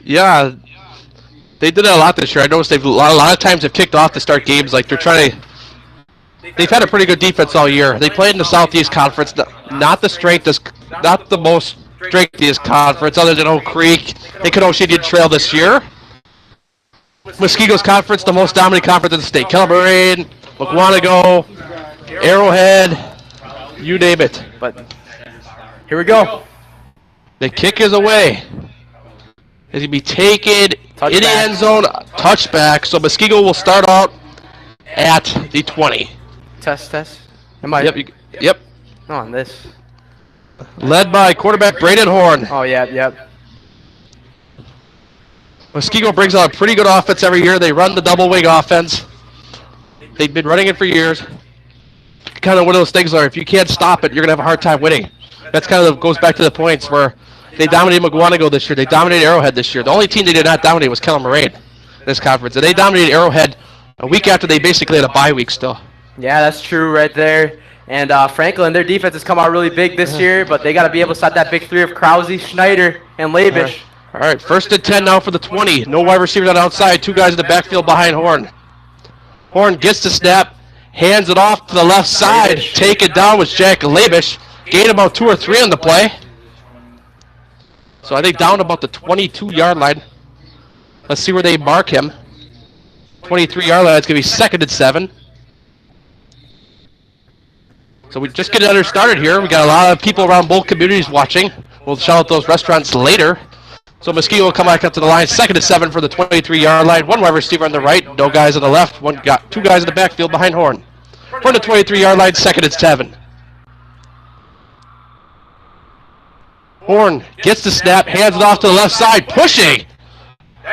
Yeah, they did it a lot this year. I noticed they've a lot of times they've kicked off to start games like they're trying to. They've had a pretty good defense all year. They played in the Southeast Conference, not the most strengthiest conference, other than Oak Creek. They could Oceanian Trail this year. Muskego's conference, the most dominant conference in the state. Moraine, Muskego, Arrowhead, you name it. But here we go. The kick is away. It's going to be taken in the end zone, touchback. So Muskego will start out at the 20. Test. Am I? Yep. On this. Led by quarterback Braden Horn. Oh, yep. Muskego brings out a pretty good offense every year. They run the double wing offense. They've been running it for years. Kind of one of those things where if you can't stop it, you're going to have a hard time winning. That's kind of goes back to the points where they dominated Muskego this year. They dominated Arrowhead this year. The only team they did not dominate was Moraine in this conference. And they dominated Arrowhead a week after they basically had a bye week still. Yeah, that's true right there. And Franklin, their defense has come out really big this year, but they got to be able to stop that big three of Krause, Schneider, and Labish. All right, 1st and 10 now for the 20. No wide receivers on the outside. 2 guys in the backfield behind Horn. Horn gets the snap, hands it off to the left side. Take it down with Jack Labish. Gained about 2 or 3 on the play. So I think down about the 22-yard line. Let's see where they mark him. 23-yard line. It's going to be 2nd and 7. So we just get another started here. We got a lot of people around both communities watching. We'll shout out those restaurants later. So Muskego will come back up to the line. 2nd and 7 for the 23-yard line. 1 wide receiver on the right. No guys on the left. 2 guys in the backfield behind Horn. For the 23-yard line, 2nd and 7. Horn gets the snap, hands it off to the left side, pushing.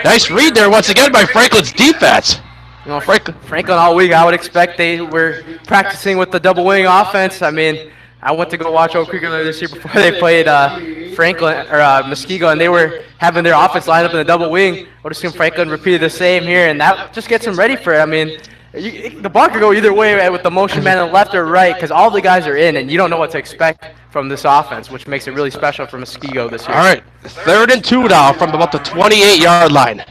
Nice read there once again by Franklin's defense. You know, Franklin all week, I would expect they were practicing with the double wing offense. I mean, I went to go watch Oak Creek earlier this year before they played Muskego, and they were having their offense lined up in the double wing. I would assume Franklin repeated the same here, and that just gets them ready for it. I mean, the ball could go either way with the motion man on the left or right because all the guys are in, and you don't know what to expect from this offense, which makes it really special for Muskego this year. All right, 3rd and 2 now from about the 28-yard line.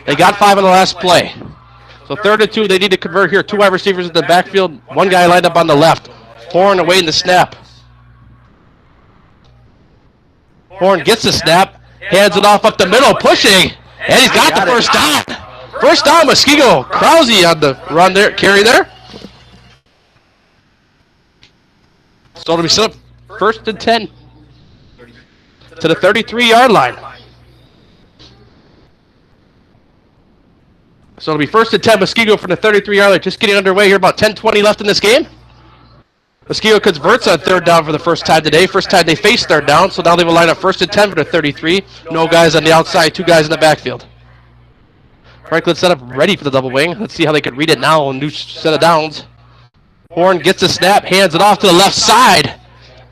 They got 5 on the last play. So 3rd and 2, they need to convert here. 2 wide receivers in the backfield, 1 guy lined up on the left. Horn awaiting the snap. Horn gets the snap, hands it off up the middle, pushing, and he's got the first down. First down, Muskego. Krause on the run there, carry there. So it'll be set up 1st and 10 to the 33-yard line. So it'll be 1st and 10, Muskego from the 33-yard line. Just getting underway here, about 10-20 left in this game. Muskego converts on 3rd down for the first time today. First time they face 3rd down, so now they will line up 1st and 10 for the 33. No guys on the outside, 2 guys in the backfield. Franklin set up ready for the double wing. Let's see how they can read it now. A new set of downs. Horn gets the snap, hands it off to the left side.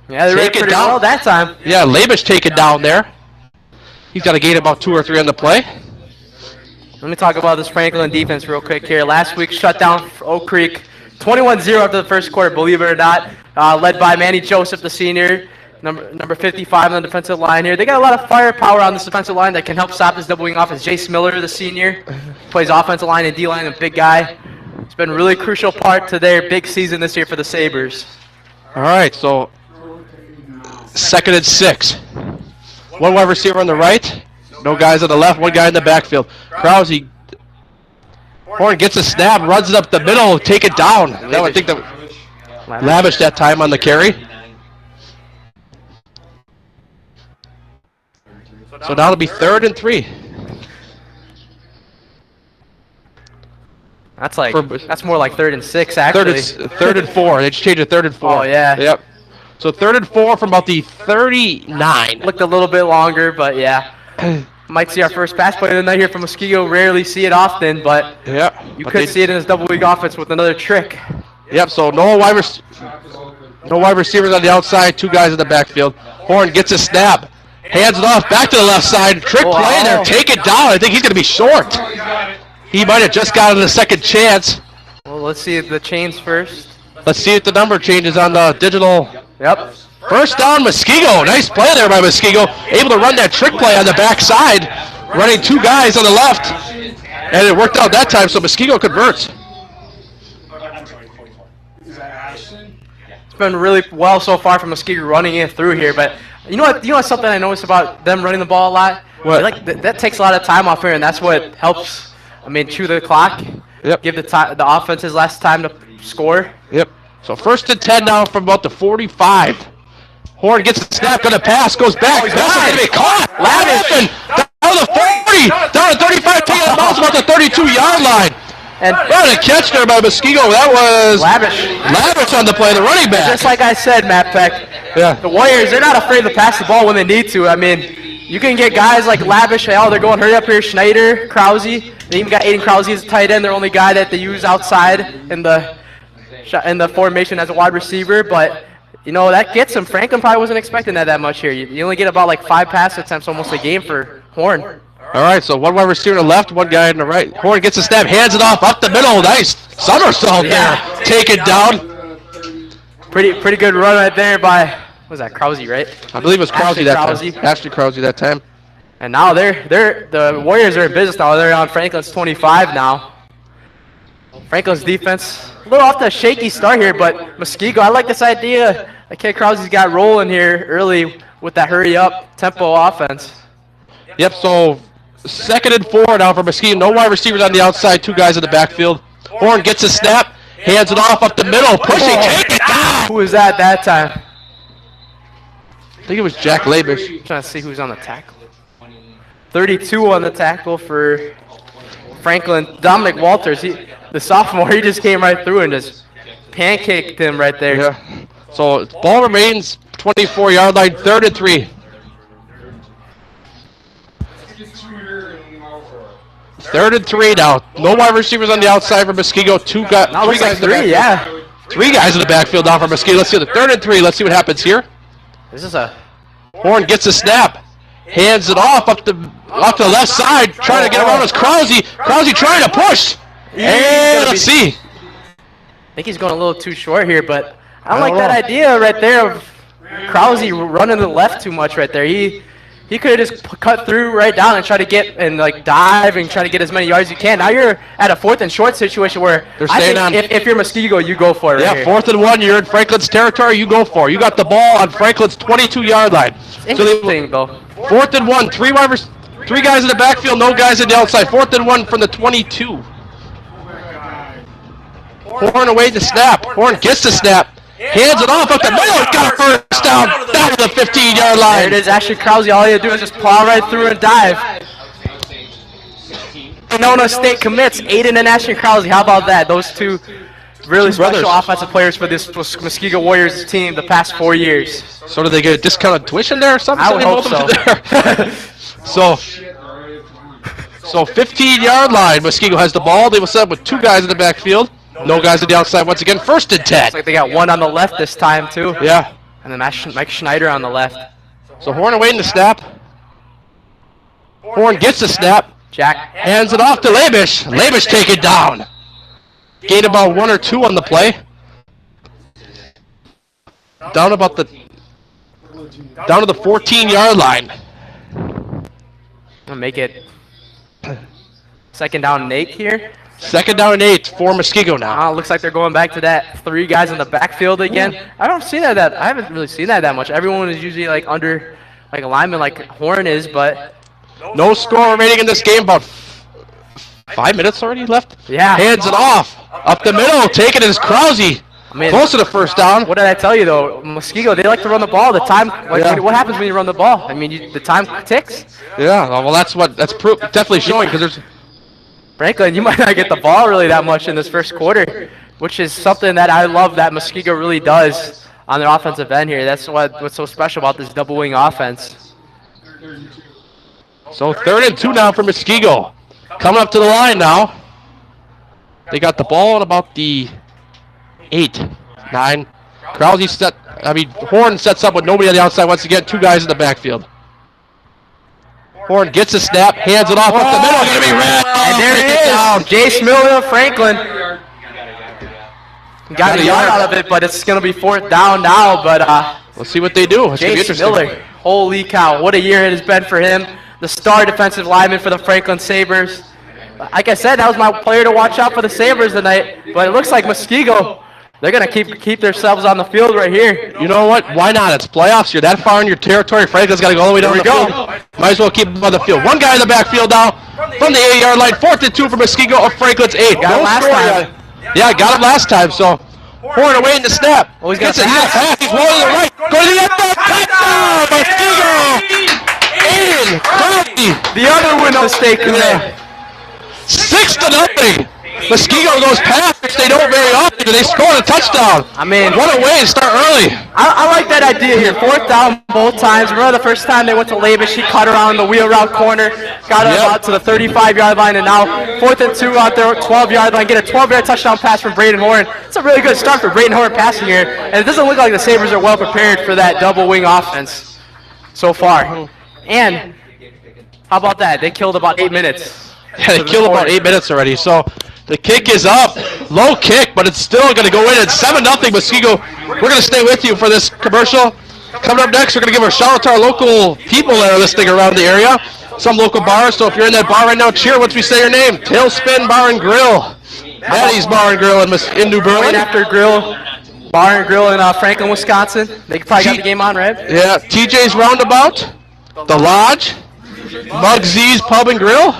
Yeah, they read it pretty well that time. Yeah, Labish taken down there. He's got to gain about 2 or 3 on the play. Let me talk about this Franklin defense real quick here. Last week, shut down Oak Creek 21-0 after the first quarter, believe it or not. Led by Manny Joseph, the senior, number 55 on the defensive line here. They got a lot of firepower on this defensive line that can help stop this double wing offense. Jace Miller, the senior, plays offensive line and D-line, a big guy. It's been a really crucial part to their big season this year for the Sabers. All right, so 2nd and 6. 1 wide receiver on the right. No guys on the left, 1 guy in the backfield. Krause, Horn gets a snap, runs it up the middle, take it down. Now I think that Lavish that time on the carry. So now it'll be 3rd and 3. That's more like 3rd and 6 actually. 3rd and 4. They just changed it 3rd and 4. Oh yeah. Yep. So 3rd and 4 from about the 39. Looked a little bit longer, but yeah. Might see our first pass play of the night here from Muskego. Rarely see it often, but yeah, you could see it in this double wing offense with another trick. Yep, so no wide receivers on the outside, 2 guys in the backfield. Horn gets a snap, hands it off, back to the left side, trick play there, take it down. I think he's going to be short. He might have just gotten a second chance. Well, let's see the chains first. Let's see if the number changes on the digital. Yep. First down, Muskego. Nice play there by Muskego. Able to run that trick play on the backside. running two guys on the left, and it worked out that time, so Muskego converts. It's been really well so far from Muskego running it through here, but you know what? Something I noticed about them running the ball a lot. What? Like that takes a lot of time off here, and that's what helps. I mean, chew the clock. Yep. Give the offenses less time to score. Yep. So 1st and 10 now from about the 45. Horn gets the snap, gonna pass, goes back. This is gonna be caught. Lavish down to the 40, down to 35, taking the ball about the 32-yard line. And what a catch there by Muskego. That was Lavish on the play, the running back. Just like I said, Matt Peck. Yeah. The Warriors, they're not afraid to pass the ball when they need to. I mean, you can get guys like Lavish. Oh, they're going hurry up here. Schneider, Krause. They even got Aiden Krause as a tight end. They're only guy that they use outside in the formation as a wide receiver. But you know that gets him. Franklin probably wasn't expecting that much here. You only get about like 5 pass attempts almost a game for Horn. All right, so one wide receiver on the left, one guy on the right. Horn gets a snap, hands it off up the middle. Nice somersault there. Take it down. Pretty good run right there by, what was that, Krause, right? I believe it was Krause that time. Ashley Krause that time. And now the Warriors are in business now. They're on Franklin's 25 now. Franklin's defense, a little off the shaky start here, but Muskego, I like this idea that Kid Krause's got rolling here early with that hurry-up tempo offense. Yep, so 2nd and 4 now for Muskego. No wide receivers on the outside, 2 guys in the backfield. Horn gets a snap, hands it off up the middle, pushing, take it down. Who was that time? I think it was Jack Labish. Trying to see who's on the tackle. 32 on the tackle for Franklin. Dominic Walters, the sophomore, he just came right through and just pancaked him right there. Yeah. So ball remains 24-yard line, 3rd and 3. 3rd and 3 now. No wide receivers on the outside for Muskego. 3 guys in the backfield now for Muskego. Let's see the 3rd and 3. Let's see what happens here. This is a Horn gets a snap, hands it off up to the left side, trying to get around his Krause. Krause trying to push. And let's see. I think he's going a little too short here, but I don't like that idea right there of Krause running to the left too much right there. He could have just cut through right down and try to get and like dive and try to get as many yards as you can. Now you're at a 4th and short situation where I think if you're Muskego, you go for it. Yeah, 4th and 1, you're in Franklin's territory, you go for it. You got the ball on Franklin's 22-yard line. Interesting though. 4th and 1, 3 guys in the backfield, no guys in the outside. 4th and 1 from the 22. Horn away the snap. Horn gets the snap. Hands it off up the middle. Got a first down to the 15-yard line. There it is. Ashley Krause. All you do is just plow right through and dive. Winona State commits Aiden and Ashley Krause. How about that? Those two really special offensive players for this Muskego Warriors team the past 4 years. So did they get a discounted tuition there or something? I would hope so. So 15-yard line. Muskego has the ball. They will set up with 2 guys in the backfield. No guys on the outside once again. 1st and 10. Looks like they got 1 on the left this time too. Yeah. And then Mike Schneider on the left. So Horn awaiting the snap. Horn gets the snap. Jack hands it off to Labish. Labish take it down. Gained about 1 or 2 on the play. Down to the 14-yard line. I'll make it 2nd down and 8 here. 2nd down and 8 for Muskego now. Looks like they're going back to that 3 guys in the backfield again. I haven't really seen that much. Everyone is usually like under like a lineman like Horn is, but no score remaining in this game. About 5 minutes already left. Yeah. Hands it off up the middle. Taking it is Krause. I mean, close to the 1st down. What did I tell you though? Muskego, they like to run the ball. The time, what happens when you run the ball? I mean, the time ticks. Yeah. Well, that's definitely showing because there's. Franklin, you might not get the ball really that much in this 1st quarter, which is something that I love that Muskego really does on their offensive end here. That's what's so special about this double wing offense. So 3rd and 2 now for Muskego. Coming up to the line now. They got the ball at about the 8, 9. Horn sets up with nobody on the outside once again. 2 guys in the backfield. Horn gets a snap, hands it off up the middle, going to be red. And there it is. Jace Miller of Franklin. Got a yard out of it, but it's going to be 4th down now. But let's see what they do. Jace Miller, holy cow, what a year it has been for him. the star defensive lineman for the Franklin Sabers. Like I said, that was my player to watch out for the Sabers tonight. But it looks like Muskego, they're going to keep themselves on the field right here. You know what? Why not? It's playoffs. You're that far in your territory. Franklin's got to go all the way down the field. Might as well keep him on the field. One guy in the backfield now from the 8-yard line. 4th and 2 for Muskego of Franklin's 8. Got him last time. Yeah, got him last time. So Horn away in the snap. Oh, he's got a pass. He's rolling to the right. Going to the end zone. Touchdown, Muskego! In. The other one mistake there. 6-0. Muskego goes past, which they don't very often, and they score a touchdown. I mean, what a way to start early. I like that idea here. 4th down both times. Remember the first time they went to PLAYBACK, she cut around the wheel route corner, got us out to the 35-yard line, and now 4th and 2 out there, 12-yard line, get a 12-yard touchdown pass from Braden Horn. It's a really good start for Braden Horn passing here, and it doesn't look like the Sabres are well prepared for that double wing offense so far. And how about that? They killed about 8 minutes. Yeah, they killed about 8 minutes already. So the kick is up. Low kick, but it's still going to go in. It's 7-0 Muskego. We're going to stay with you for this commercial. Coming up next, we're going to give a shout out to our local people that are listening around the area. Some local bars. So if you're in that bar right now, cheer once we say your name. Tailspin Bar and Grill. Maddie's Bar and Grill in New Berlin. Right after Grill. Bar and Grill in Franklin, Wisconsin. They probably got the game on, right? Yeah. TJ's Roundabout. The Lodge. Mugsy's Pub and Grill.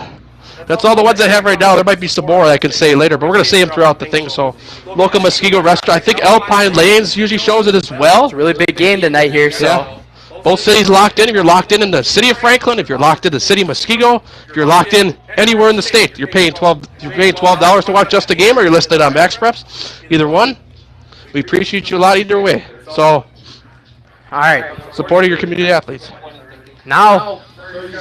That's all the ones I have right now. There might be some more I can say later, but we're going to say them throughout the thing. So, local Muskego restaurant. I think Alpine Lanes usually shows it as well. It's a really big game tonight here. So, yeah. Both cities locked in. If you're locked in the city of Franklin, if you're locked in the city of Muskego, if you're locked in anywhere in the state, you're paying $12 to watch just a game, or you're listed on MaxPreps. Either one, we appreciate you a lot either way. So, all right, supporting your community athletes. Now, we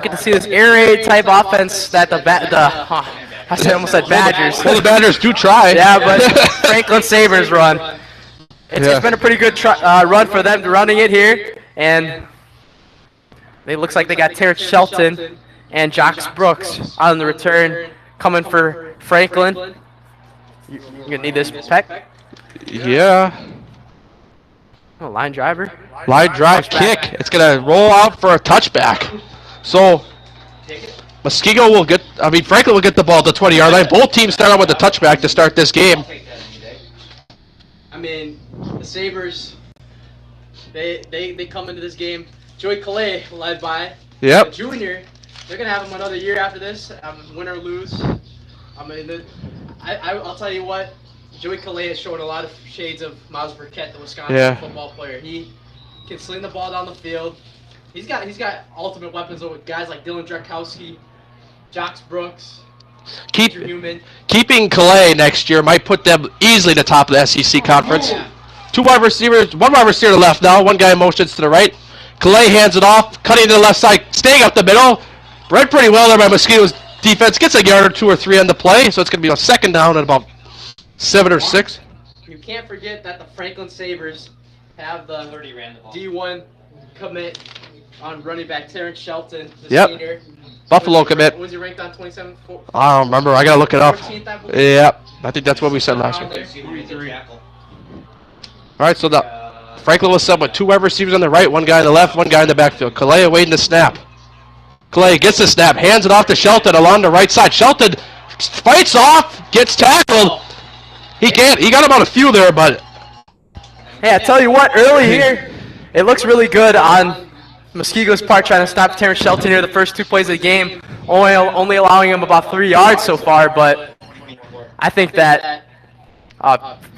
get to see this air raid type offense that I almost said Badgers. Well, the Badgers do try. Yeah, but Franklin Sabers run. It's been a pretty good run for them running it here, and it looks like they got Terrence Shelton and Jocks Brooks on the return coming for Franklin. You're gonna need this, Peck. Yeah. Oh, line driver. Line drive kick. It's going to roll out for a touchback. So, Muskego will get, Franklin will get the ball at the 20-yard line. Both teams start out with a touchback to start this game. I mean, the Sabres, they come into this game. Joey Calais, led by a junior. They're going to have him another year after this, win or lose. I mean, I'll tell you what. Joey Calais has shown a lot of shades of Miles Burkett, the Wisconsin football player. He can sling the ball down the field. He's got ultimate weapons with guys like Dylan Drakowski, Jocks Brooks, Keeping Calais next year might put them easily at the top of the SEC conference. Yeah. One wide receiver to the left now. One guy motions to the right. Calais hands it off, cutting to the left side, staying up the middle. Read pretty well there by Muskego's defense. Gets a yard or 2 or 3 on the play, so it's going to be a second down at about 7 or 6. You can't forget that the Franklin Sabres have the D1 commit on running back Terrence Shelton, the senior. Buffalo commit. Was he ranked on 27? I don't remember. I got to look it up. 14th, Yep. I think that's what we said last year. All right, so the Franklin was set with 2 wide receivers on the right, 1 guy on the left, 1 guy in the backfield. Calais awaiting the snap. Calais gets the snap, hands it off to Shelton along the right side. Shelton fights off, gets tackled. He can't. He got about a few there, but... Hey, I tell you what, early here, it looks really good on Muskego's part trying to stop Terrence Shelton here the first 2 plays of the game, only allowing him about 3 yards so far, but I think that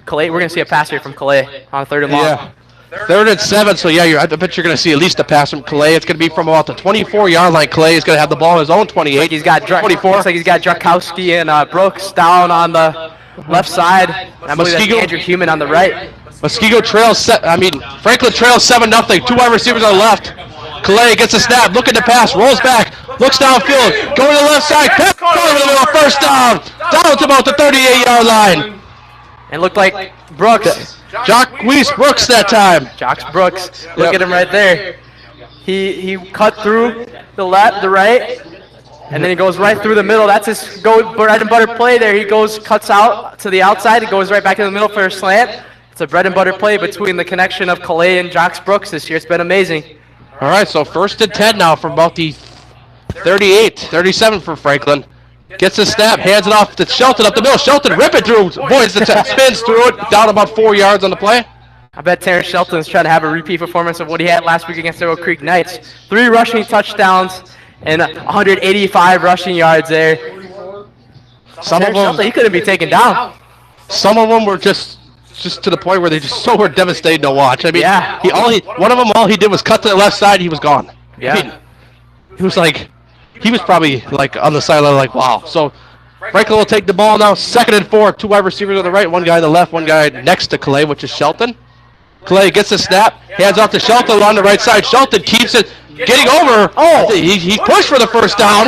Calais, we're going to see a pass here from Calais on 3rd and long. Yeah. 3rd and 7, so yeah, I bet you're going to see at least a pass from Calais. It's going to be from about the 24-yard line. Calais is going to have the ball on his own 28. He's got 24. Looks like he's got Drakowski and Brooks down on the left side. I believe that's Andrew Human on the right. Muskego trails, Franklin trails 7-0. 2 wide receivers on the left. Calais gets a snap, looking to pass, rolls back, looks downfield, going to the left side, Peck over the middle, first down to about the 38-yard line. And looked like Brooks. Jocks Brooks that time. Jocks Brooks, look at him right there. He cut through the left, the right, and then he goes right through the middle. That's his bread and butter play there. He cuts out to the outside, he goes right back in the middle for a slant. It's a bread and butter play between the connection of Calais and Jocks Brooks this year. It's been amazing. All right, so 1st and 10 now from about the 38, 37 for Franklin. Gets a snap, hands it off to Shelton up the middle. Shelton rip it through, avoids the tap, spins through it, down about 4 yards on the play. I bet Terrence Shelton's trying to have a repeat performance of what he had last week against the Oak Creek Knights. 3 rushing touchdowns and 185 rushing yards there. Some of them, Shelton, he couldn't be taken down. Some of them were just to the point where they just so were devastating to watch. I mean, Yeah. one of them, all he did was cut to the left side, he was gone. Yeah. I mean, he was probably like on the sideline like, wow. So Franklin will take the ball now, 2nd and 4, 2 wide receivers on the right, 1 guy on the left, 1 guy next to Clay, which is Shelton. Clay gets the snap, hands off to Shelton on the right side. Shelton keeps it, getting over. Oh, he pushed for the first down,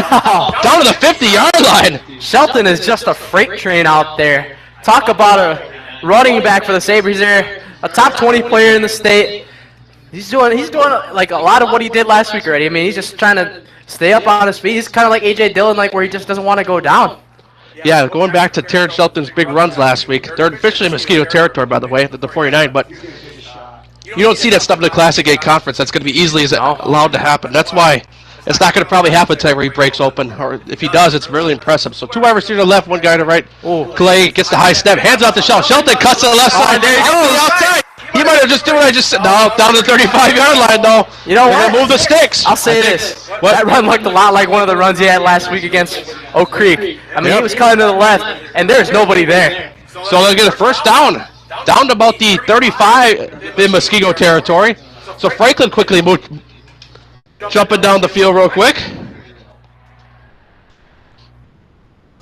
down to the 50-yard line. Shelton is just a freight train out there. Talk about a running back for the Sabres there, a top 20 player in the state. He's doing like a lot of what he did last week already. I mean, he's just trying to stay up on his feet. He's kind of like A.J. Dillon, like where he just doesn't want to go down. Yeah, going back to Terrence Shelton's big runs last week. They're officially in Muskego territory, by the way, at the 49, but you don't see that stuff in the Classic 8 conference. That's going to be easily allowed to happen. That's why it's not going to probably happen until he breaks open, or if he does, it's really impressive. So 2 wide receivers to the left, 1 guy to the right. Ooh. Clay gets the high step, hands off to Shelton. Shelton cuts to the left side. There he goes, outside. He might have just done what I just said. No, down to the 35-yard line, though. You know what? Move the sticks. I'll say this. That run looked a lot like one of the runs he had last week against Oak Creek. I mean, he was cutting to the left, and there's nobody there. So they'll get a first down to about the 35 in Muskego territory. So Franklin quickly moved, jumping down the field real quick.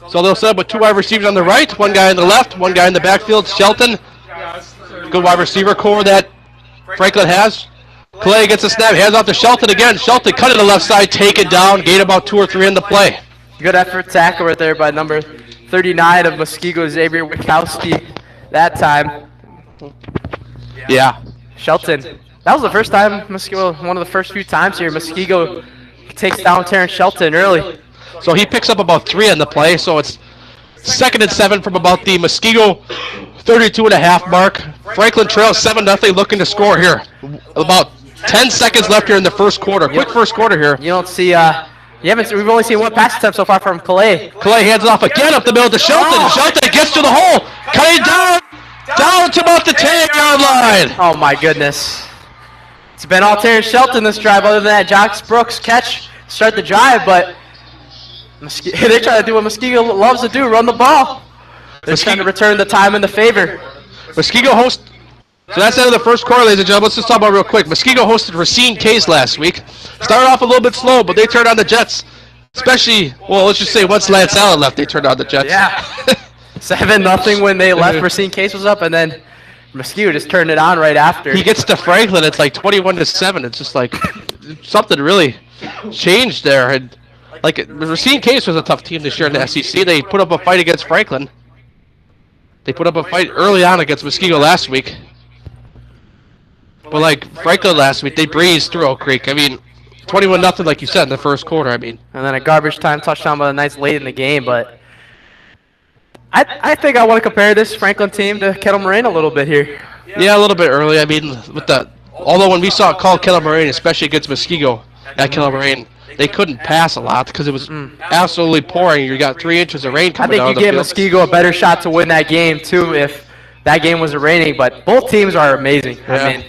So they'll set up with 2 wide receivers on the right, 1 guy on the left, 1 guy in the backfield. Shelton, good wide receiver core that Franklin has. Clay gets a snap, hands off to Shelton again. Shelton cut to the left side, take it down, gain about 2 or 3 in the play. Good effort tackle right there by number 39 of Muskego, Xavier Wachowski, that time. Yeah. Shelton. That was the first time Muskego, one of the first few times here, Muskego takes down Terrence Shelton early. So he picks up about 3 on the play, so it's 2nd and 7 from about the Muskego 32.5 mark. Franklin trails 7-0, looking to score here. About 10 seconds left here in the first quarter. Quick first quarter here. You don't see, we've only seen 1 pass attempt so far from Clay. Clay hands it off again up the middle to Shelton. Oh. Shelton gets to the hole. Cutting down to about the 10-yard line. Oh my goodness. It's been all Terrence Shelton this drive, other than that Josh Brooks catch, start the drive, but they're trying to do what Muskego loves to do, run the ball. They're trying to return the time in the favor. Muskego hosts. So that's the end of the first quarter, ladies and gentlemen. Let's just talk about it real quick. Muskego hosted Racine Case last week. Started off a little bit slow, but they turned on the Jets. Especially, well, let's just say once Lance Allen left, they turned on the Jets. Yeah. 7-0 when they left. Racine Case was up, and then Muskego just turned it on right after. He gets to Franklin. It's like 21-7. It's just like something really changed there. And like Racine Case was a tough team this year in the SEC. They put up a fight against Franklin. They put up a fight early on against Muskego last week. But like Franklin last week, they breezed through Oak Creek. I mean, 21-0, like you said, in the first quarter. I mean, and then a garbage time touchdown by the Knights late in the game. But I think I want to compare this Franklin team to Kettle Moraine a little bit here. Yeah, a little bit early. I mean, although when we saw it called Kettle Moraine, especially against Muskego at Kettle Moraine, they couldn't pass a lot because it was absolutely pouring. You got 3 inches of rain coming down the field. I think you give Muskego a better shot to win that game too if that game was raining. But both teams are amazing. Yeah.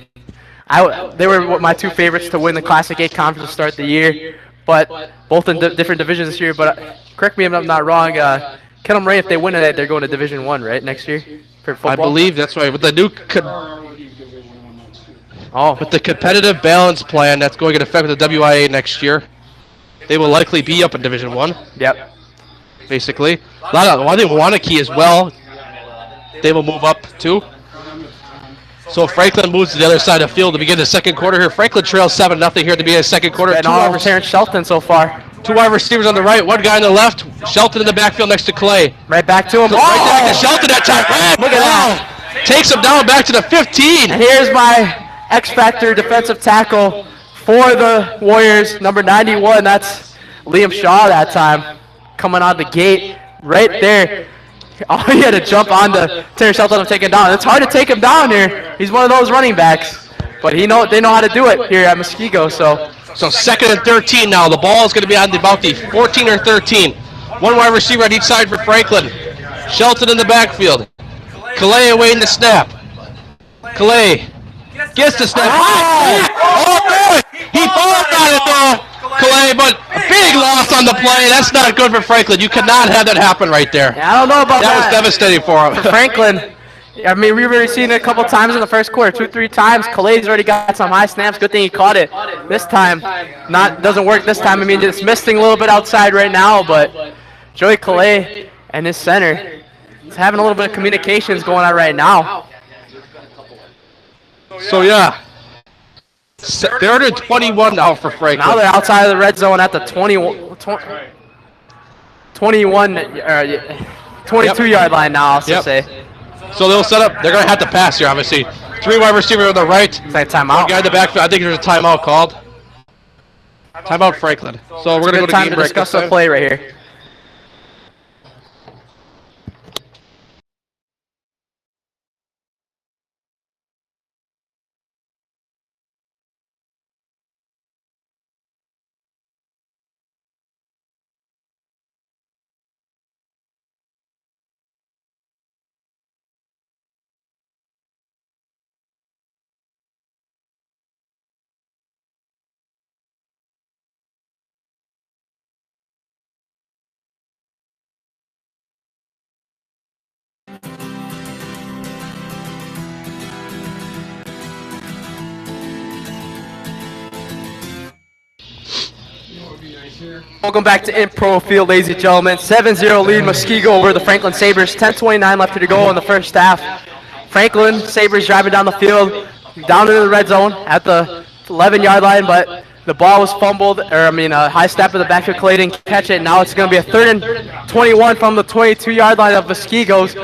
I mean, they were my 2 favorites to win the Classic 8 conference to start the year, but both in different divisions this year. But correct me if I'm not wrong. Kettle Moraine, if they win it, they're going to Division 1, right, next year for football? I believe that's right. With the new with the competitive balance plan that's going into effect with the WIAA next year, they will likely be up in Division 1. Yep. Basically. I think Wanakee as well, they will move up too. So Franklin moves to the other side of the field to begin the second quarter here. Franklin trails 7-0 here to begin the second quarter. And all over Terrence Shelton so far. 2 wide receivers on the right, 1 guy on the left. Shelton in the backfield next to Clay. Right back to him. Right back to Shelton that time. Look at that. Takes him down back to the 15. And here's my X-Factor defensive tackle for the Warriors, number 91. That's Liam Shaw that time. Coming out the gate right there. Oh, he had to jump onto Terrence Shelton to take him down. It's hard to take him down here. He's one of those running backs. But they know how to do it here at Muskego. So So 2nd and 13 now. The ball is going to be on about the 14 or 13. One wide receiver on each side for Franklin. Shelton in the backfield. Calais awaiting the snap. Calais gets the snap. Oh, boy! He falls on it though, Calais, but a big loss on the play. That's not good for Franklin. You cannot have that happen right there. Yeah, I don't know about that. That was devastating for him. For Franklin, I mean, we've already seen it a couple times in the first quarter, 2-3 times. Calais already got some high snaps. Good thing he caught it. This time, doesn't work this time. I mean, just missing a little bit outside right now, but Joey Calais and his center is having a little bit of communications going on right now. So, yeah. 3rd and 21 now for Franklin. Now they're outside of the red zone at the 22-yard line now, I'll say. So they'll set up. They're going to have to pass here, obviously. 3 wide receiver on the right. It's like timeout. One guy in the backfield. I think there's a timeout called. Timeout Franklin. So we're going to go to game break. Discuss the play right here. Welcome back to Impro Field, ladies and gentlemen. 7-0 lead Muskego over the Franklin Sabers. 10:29 left to go in the first half. Franklin Sabers driving down the field, down into the red zone at the 11-yard line, but the ball was fumbled, a high snap in the backfield. Clay didn't catch it. Now it's going to be a 3rd and 21 from the 22-yard line of Muskego's.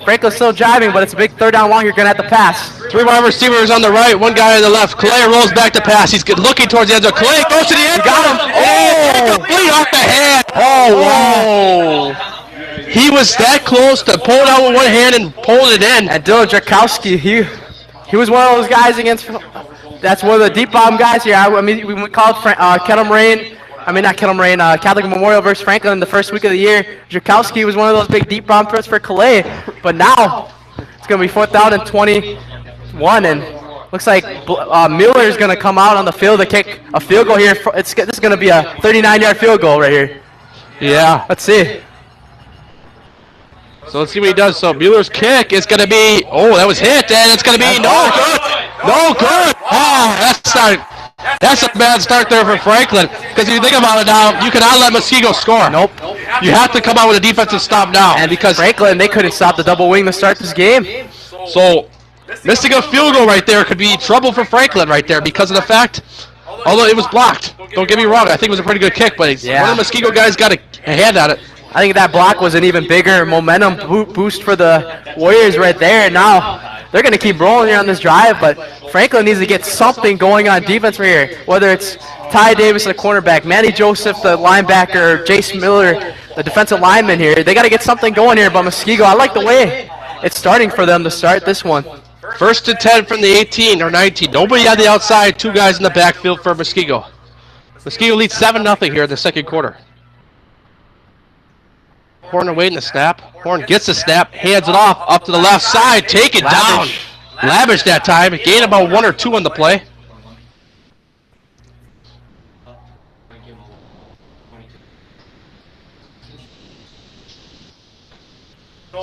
Franklin's still driving, but it's a big 3rd down long. You're going to have to pass. 3 wide receivers on the right, 1 guy on the left. Calais rolls back to pass. He's looking towards the end zone. Calais goes to the end. Got him. Oh, complete off the hand. Oh, whoa. He was that close to pull it out with one hand and pull it in. And Dylan Drakowski, he was one of those guys against. That's one of the deep bomb guys here. I mean, we called Kettle Moraine. Not Kettle Moraine, Catholic Memorial versus Franklin in the first week of the year. Drakowski was one of those big deep bomb threats for Calais. But now it's going to be 4th down and 21, and looks like Miller is going to come out on the field to kick a field goal here. This is going to be a 39-yard field goal right here. Yeah. Let's see. So let's see what he does. So Mueller's kick is going to be, that was hit, and it's going to be no good. No good. Oh, that's a bad start there for Franklin. Because if you think about it now, you cannot let Muskego score. Nope. You have to come out with a defensive stop now. And because Franklin, they couldn't stop the double wing to start this game. So missing a field goal right there could be trouble for Franklin right there because of the fact, although it was blocked. Don't get me wrong, I think it was a pretty good kick, but one of the Muskego guys got a hand on it. I think that block was an even bigger momentum boost for the Warriors right there. Now they're going to keep rolling here on this drive, but Franklin needs to get something going on defense right here, whether it's Ty Davis, the cornerback, Manny Joseph, the linebacker, or Jace Miller, the defensive lineman here. They got to get something going here, but Muskego, I like the way it's starting for them to start this one. 1st and 10 from the 18 or 19. Nobody on the outside, 2 guys in the backfield for Muskego. Muskego leads 7-0 here in the second quarter. Horn awaiting the snap. Horn gets the snap, hands it off, up to the left side, take it down. Lavish that time, gained about 1 or 2 on the play.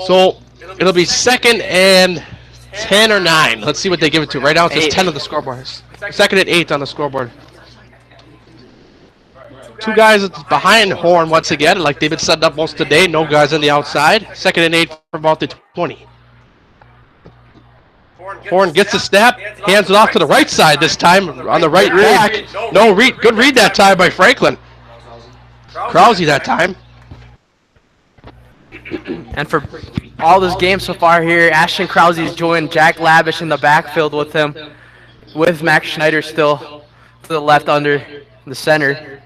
So it'll be 2nd and 10 or 9. Let's see what they give it to. Right now it says 10 on the scoreboard. 2nd and 8 on the scoreboard. 2 guys behind Horn once again, like they've been setting up most of the day. No guys on the outside. 2nd and 8 from about the 20. Horn gets the snap, hands it off to the right side this time on the right back. No read, good read that time by Franklin. Krause that time. And for all this game so far here, Ashton Krause's joined Jack Lavish in the backfield with him, with Max Schneider still to the left under the center.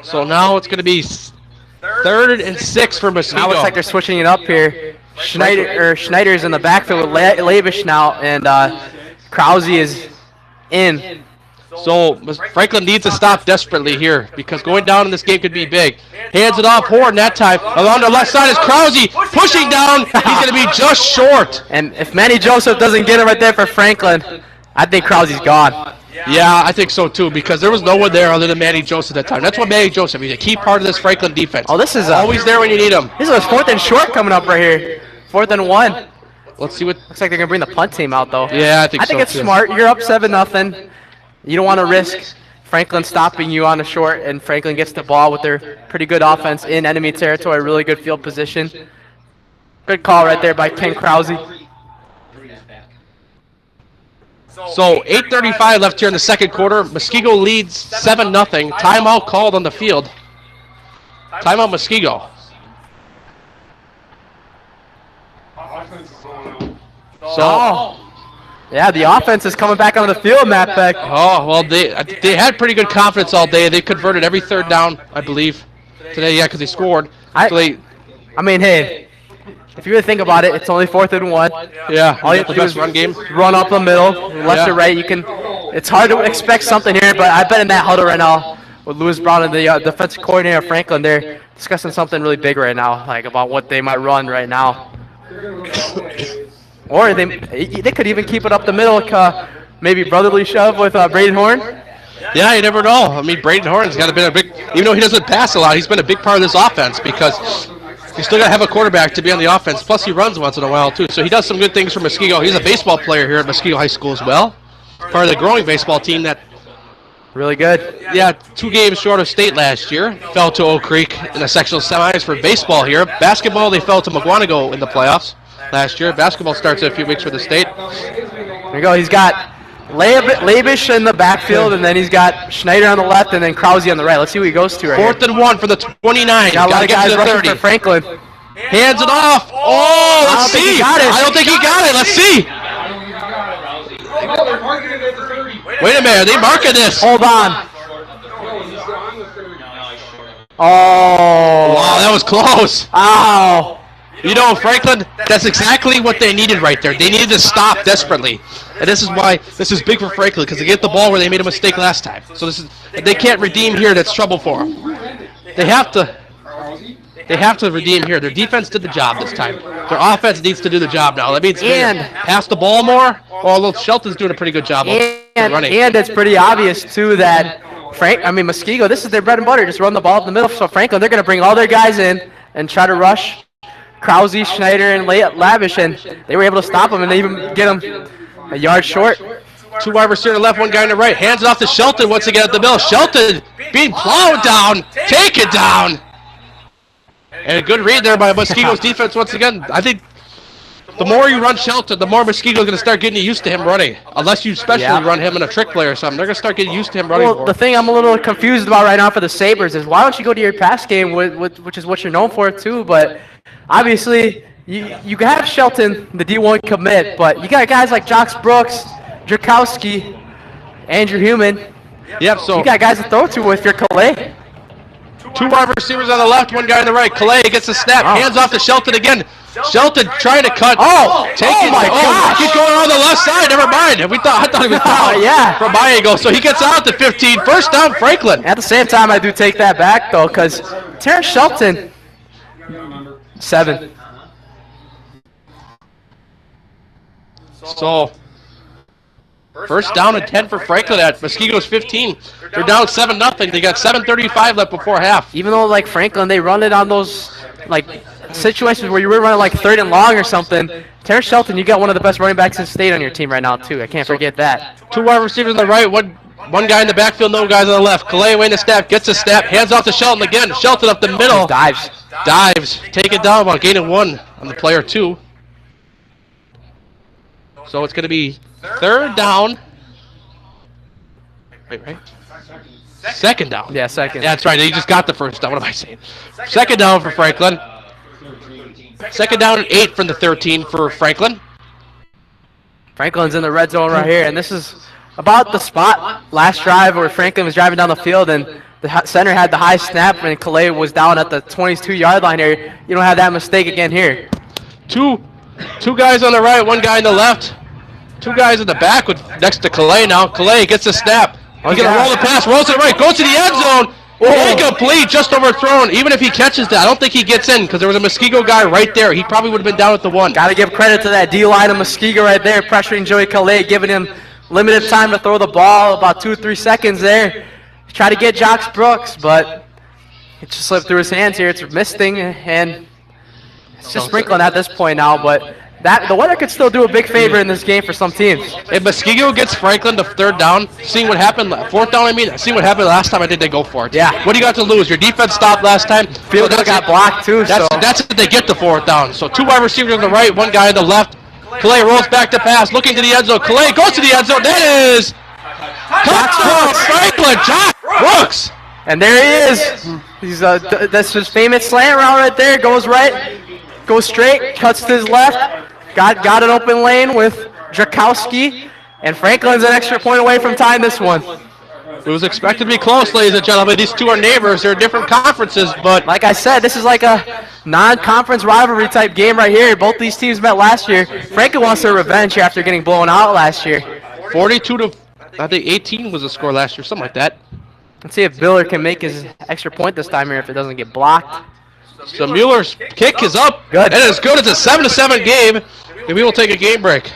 So now it's going to be 3rd and 6 for Muskego. Now it looks like they're switching it up here. Schneider's in the backfield with Lavish now, and Krause is in. So Franklin needs to stop desperately here because going down in this game could be big. Hands it off, Horn that time. Along the left side is Krause pushing down. He's going to be just short. And if Manny Joseph doesn't get it right there for Franklin, I think Krause's gone. Yeah, I think so too because there was no one there other than Manny Joseph at that time. That's what Manny Joseph. He's a key part of this Franklin defense. Oh, this is always there when you need him. This is a 4th and short coming up right here. 4th and 1. Let's see what. Looks like they're gonna bring the punt team out though. Yeah, I think so it's too. smart. You're up 7-0. You don't want to risk Franklin stopping you on a short, and Franklin gets the ball with their pretty good offense in enemy territory, really good field position. Good call right there by Ken Krause. So 8:35 left here in the second quarter. Muskego leads 7-0. Timeout called on the field. Timeout Muskego. So. Yeah, the offense is coming back on the field, Matt Peck. Oh, well, they had pretty good confidence all day. They converted every third down, I believe, today, yeah, because they scored. I mean, hey, if you really think about it, it's only 4th and 1. Yeah, all you have to do is run game. Run up the middle, left or right. It's hard to expect something here, but I bet in that huddle right now with Lewis Brown and the defensive coordinator Franklin, they're discussing something really big right now, like about what they might run right now. Or they could even keep it up the middle, maybe brotherly shove with Braden Horn. Yeah, you never know. I mean, Braden Horn's got been a big, even though he doesn't pass a lot, he's been a big part of this offense because you still got to have a quarterback to be on the offense. Plus, he runs once in a while, too. So he does some good things for Muskego. He's a baseball player here at Muskego High School as well. Part of the growing baseball team that... Really good. Yeah, 2 games short of state last year. Fell to Oak Creek in the sectional semis for baseball here. Basketball, they fell to Muskego in the playoffs last year. Basketball starts in a few weeks for the state. There you go. He's got Labish in the backfield, and then he's got Schneider on the left, and then Krause on the right. Let's see who he goes to right 4th and 1 for the 29. Got a lot of guys rushing for Franklin. Hands it off. Oh, let's see. I don't think he got it. Let's see. Wait a minute. Are they marking this? Hold on. Oh. Wow, that was close. Ow. You know, Franklin, that's exactly what they needed right there. They needed to stop desperately. And this is why this is big for Franklin, because they get the ball where they made a mistake last time. So this is, they can't redeem here. That's trouble for them. They have to redeem here. Their defense did the job this time. Their offense needs to do the job now. That means pass the ball more. Although Shelton's doing a pretty good job of running. And it's pretty obvious, too, that Muskego, this is their bread and butter. Just run the ball up the middle. So Franklin, they're going to bring all their guys in and try to rush Krause, Schneider, and Lavish, and they were able to stop him and they even get him a yard short. 2 wide receivers on the left, 1 guy on the right. Hands it off to Shelton once again at the middle. Shelton being plowed down. Take it down. And a good read there by Muskego's defense once again. I think the more you run Shelton, the more Muskego's going to start getting used to him running. Unless you especially run him in a trick play or something. They're going to start getting used to him running. Well, the thing I'm a little confused about right now for the Sabers is why don't you go to your pass game, which is what you're known for too, but obviously you have Shelton, the D1 commit, but you got guys like Jox Brooks, Drakowski, Andrew Human. Yep, so you got guys to throw to with your Calais. 2 wide receivers on the left, 1 guy on the right. Calais gets the snap, hands off to Shelton again. Shelton trying to cut. Take it. My gosh. He's going on the left side. Never mind. I thought he was down from my angle. So he gets out to 15. First down, Franklin. At the same time, I do take that back though, because Terrence Shelton, 7. So first down and 10 for Franklin at Muskego's 15. They're down 7-0. They got 7:35 left before half. Even though like Franklin, they run it on those like situations where you were running like 3rd and long or something. Terrence Shelton, you got one of the best running backs in state on your team right now too. I can't forget that. 2 wide receivers on the right, one guy in the backfield, no guys on the left. Calais away in the snap, gets a snap, hands off to Shelton again. Shelton up the middle. Dives. Take it down while gaining 1 on the player 2. So it's going to be 3rd down. Wait, right? 2nd down. Yeah, 2nd. Yeah, that's right. He just got the 1st down. What am I saying? 2nd down for Franklin. 2nd down and 8 from the 13 for Franklin. Franklin's in the red zone right here, and this is about the spot last drive where Franklin was driving down the field and the center had the high snap and Calais was down at the 22-yard line here. You don't have that mistake again here. Two guys on the right, 1 guy on the left. 2 guys in the back next to Calais now. Calais gets a snap. He's going to roll the pass, rolls to the right, goes to the end zone. Incomplete, just overthrown. Even if he catches that, I don't think he gets in because there was a Muskego guy right there. He probably would have been down at the 1. Got to give credit to that D-line of Muskego right there, pressuring Joey Calais, giving him limited time to throw the ball, about 2 or 3 seconds there. Try to get Jox Brooks, but it just slipped through his hands here. It's a missed thing, and it's just sprinkling at this point now, but the weather could still do a big favor in this game for some teams. If Muskego gets Franklin to 3rd down, seeing what happened, 4th down, seeing what happened last time, I think they go for it. Yeah. What do you got to lose? Your defense stopped last time. Field goal got blocked too. That's if they get to 4th down. So 2 wide receivers on the right, 1 guy on the left. Calais rolls back to pass, looking to the end zone. Calais goes to the end zone. That is touchdown, Franklin, Jox Brooks. And there he is. He's that's his famous slant route right there. Goes right, goes straight, cuts to his left. Got an open lane with Drakowski, and Franklin's an extra point away from tying this one. It was expected to be close, ladies and gentlemen. These two are neighbors. They're different conferences, but like I said, this is like a non-conference rivalry type game right here. Both these teams met last year. Franklin wants their revenge after getting blown out last year. 42 to, I think 18 was the score last year, something like that. Let's see if Biller can make his extra point this time here if it doesn't get blocked. So Mueller's kick is up. Good. And it's good. It's a 7-7 game, and we will take a game break.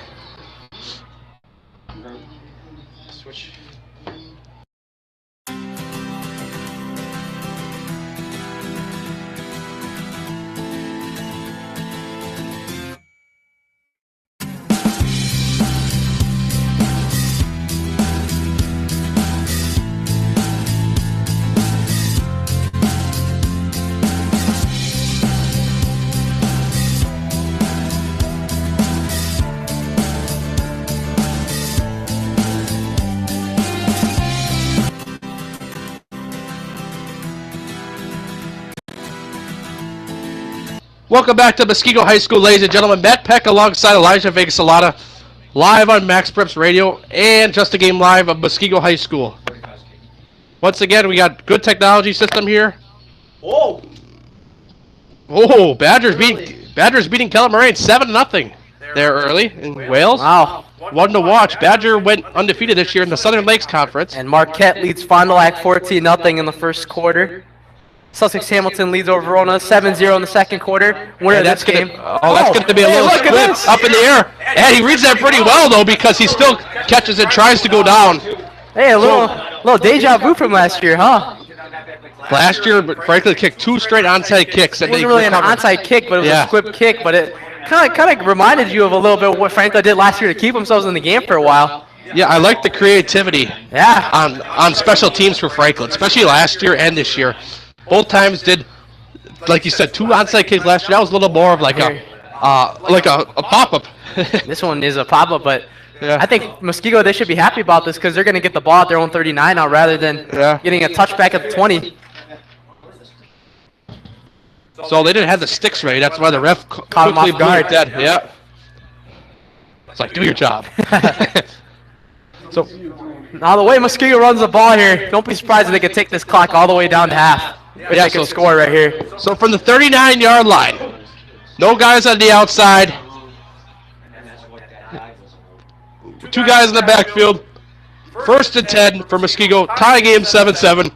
Welcome back to Muskego High School, ladies and gentlemen. Matt Peck alongside Elijah Vangsoulatda, live on MaxPreps Radio and Just a Game Live of Muskego High School. Once again, we got good technology system here. Whoa! Oh, Badgers beating Kelly-Moraine 7-0 there early in Wales. Wow. One to watch. Badger went undefeated this year in the Southern Lakes Conference. And Marquette leads Fond du Lac 14-0 in the first quarter. Sussex Hamilton leads over Verona 7-0 in the second quarter. Winner of this game. That's going to be a little split up in the air. And he reads that pretty well, though, because he still catches it, tries to go down. Hey, a little deja vu from last year, huh? Last year, Franklin kicked 2 straight onside kicks. It wasn't really an onside kick, but it was a squib kick. But it kind of reminded you of a little bit of what Franklin did last year to keep themselves in the game for a while. Yeah, I like the creativity on special teams for Franklin, especially last year and this year. Both times did, like you said, 2 onside kicks last year. That was a little more of like a pop-up. This one is a pop-up, but yeah. I think Muskego, they should be happy about this because they're going to get the ball at their own 39 now rather than getting a touchback at the 20. So they didn't have the sticks ready. That's why the ref caught him off guard. Dead. Yeah. It's like, do your job. So now the way Muskego runs the ball here, don't be surprised if they could take this clock all the way down to half. They could score right here. So from the 39-yard line, no guys on the outside. 2 guys in the backfield. 1st and 10 for Muskego. Tie game 7-7.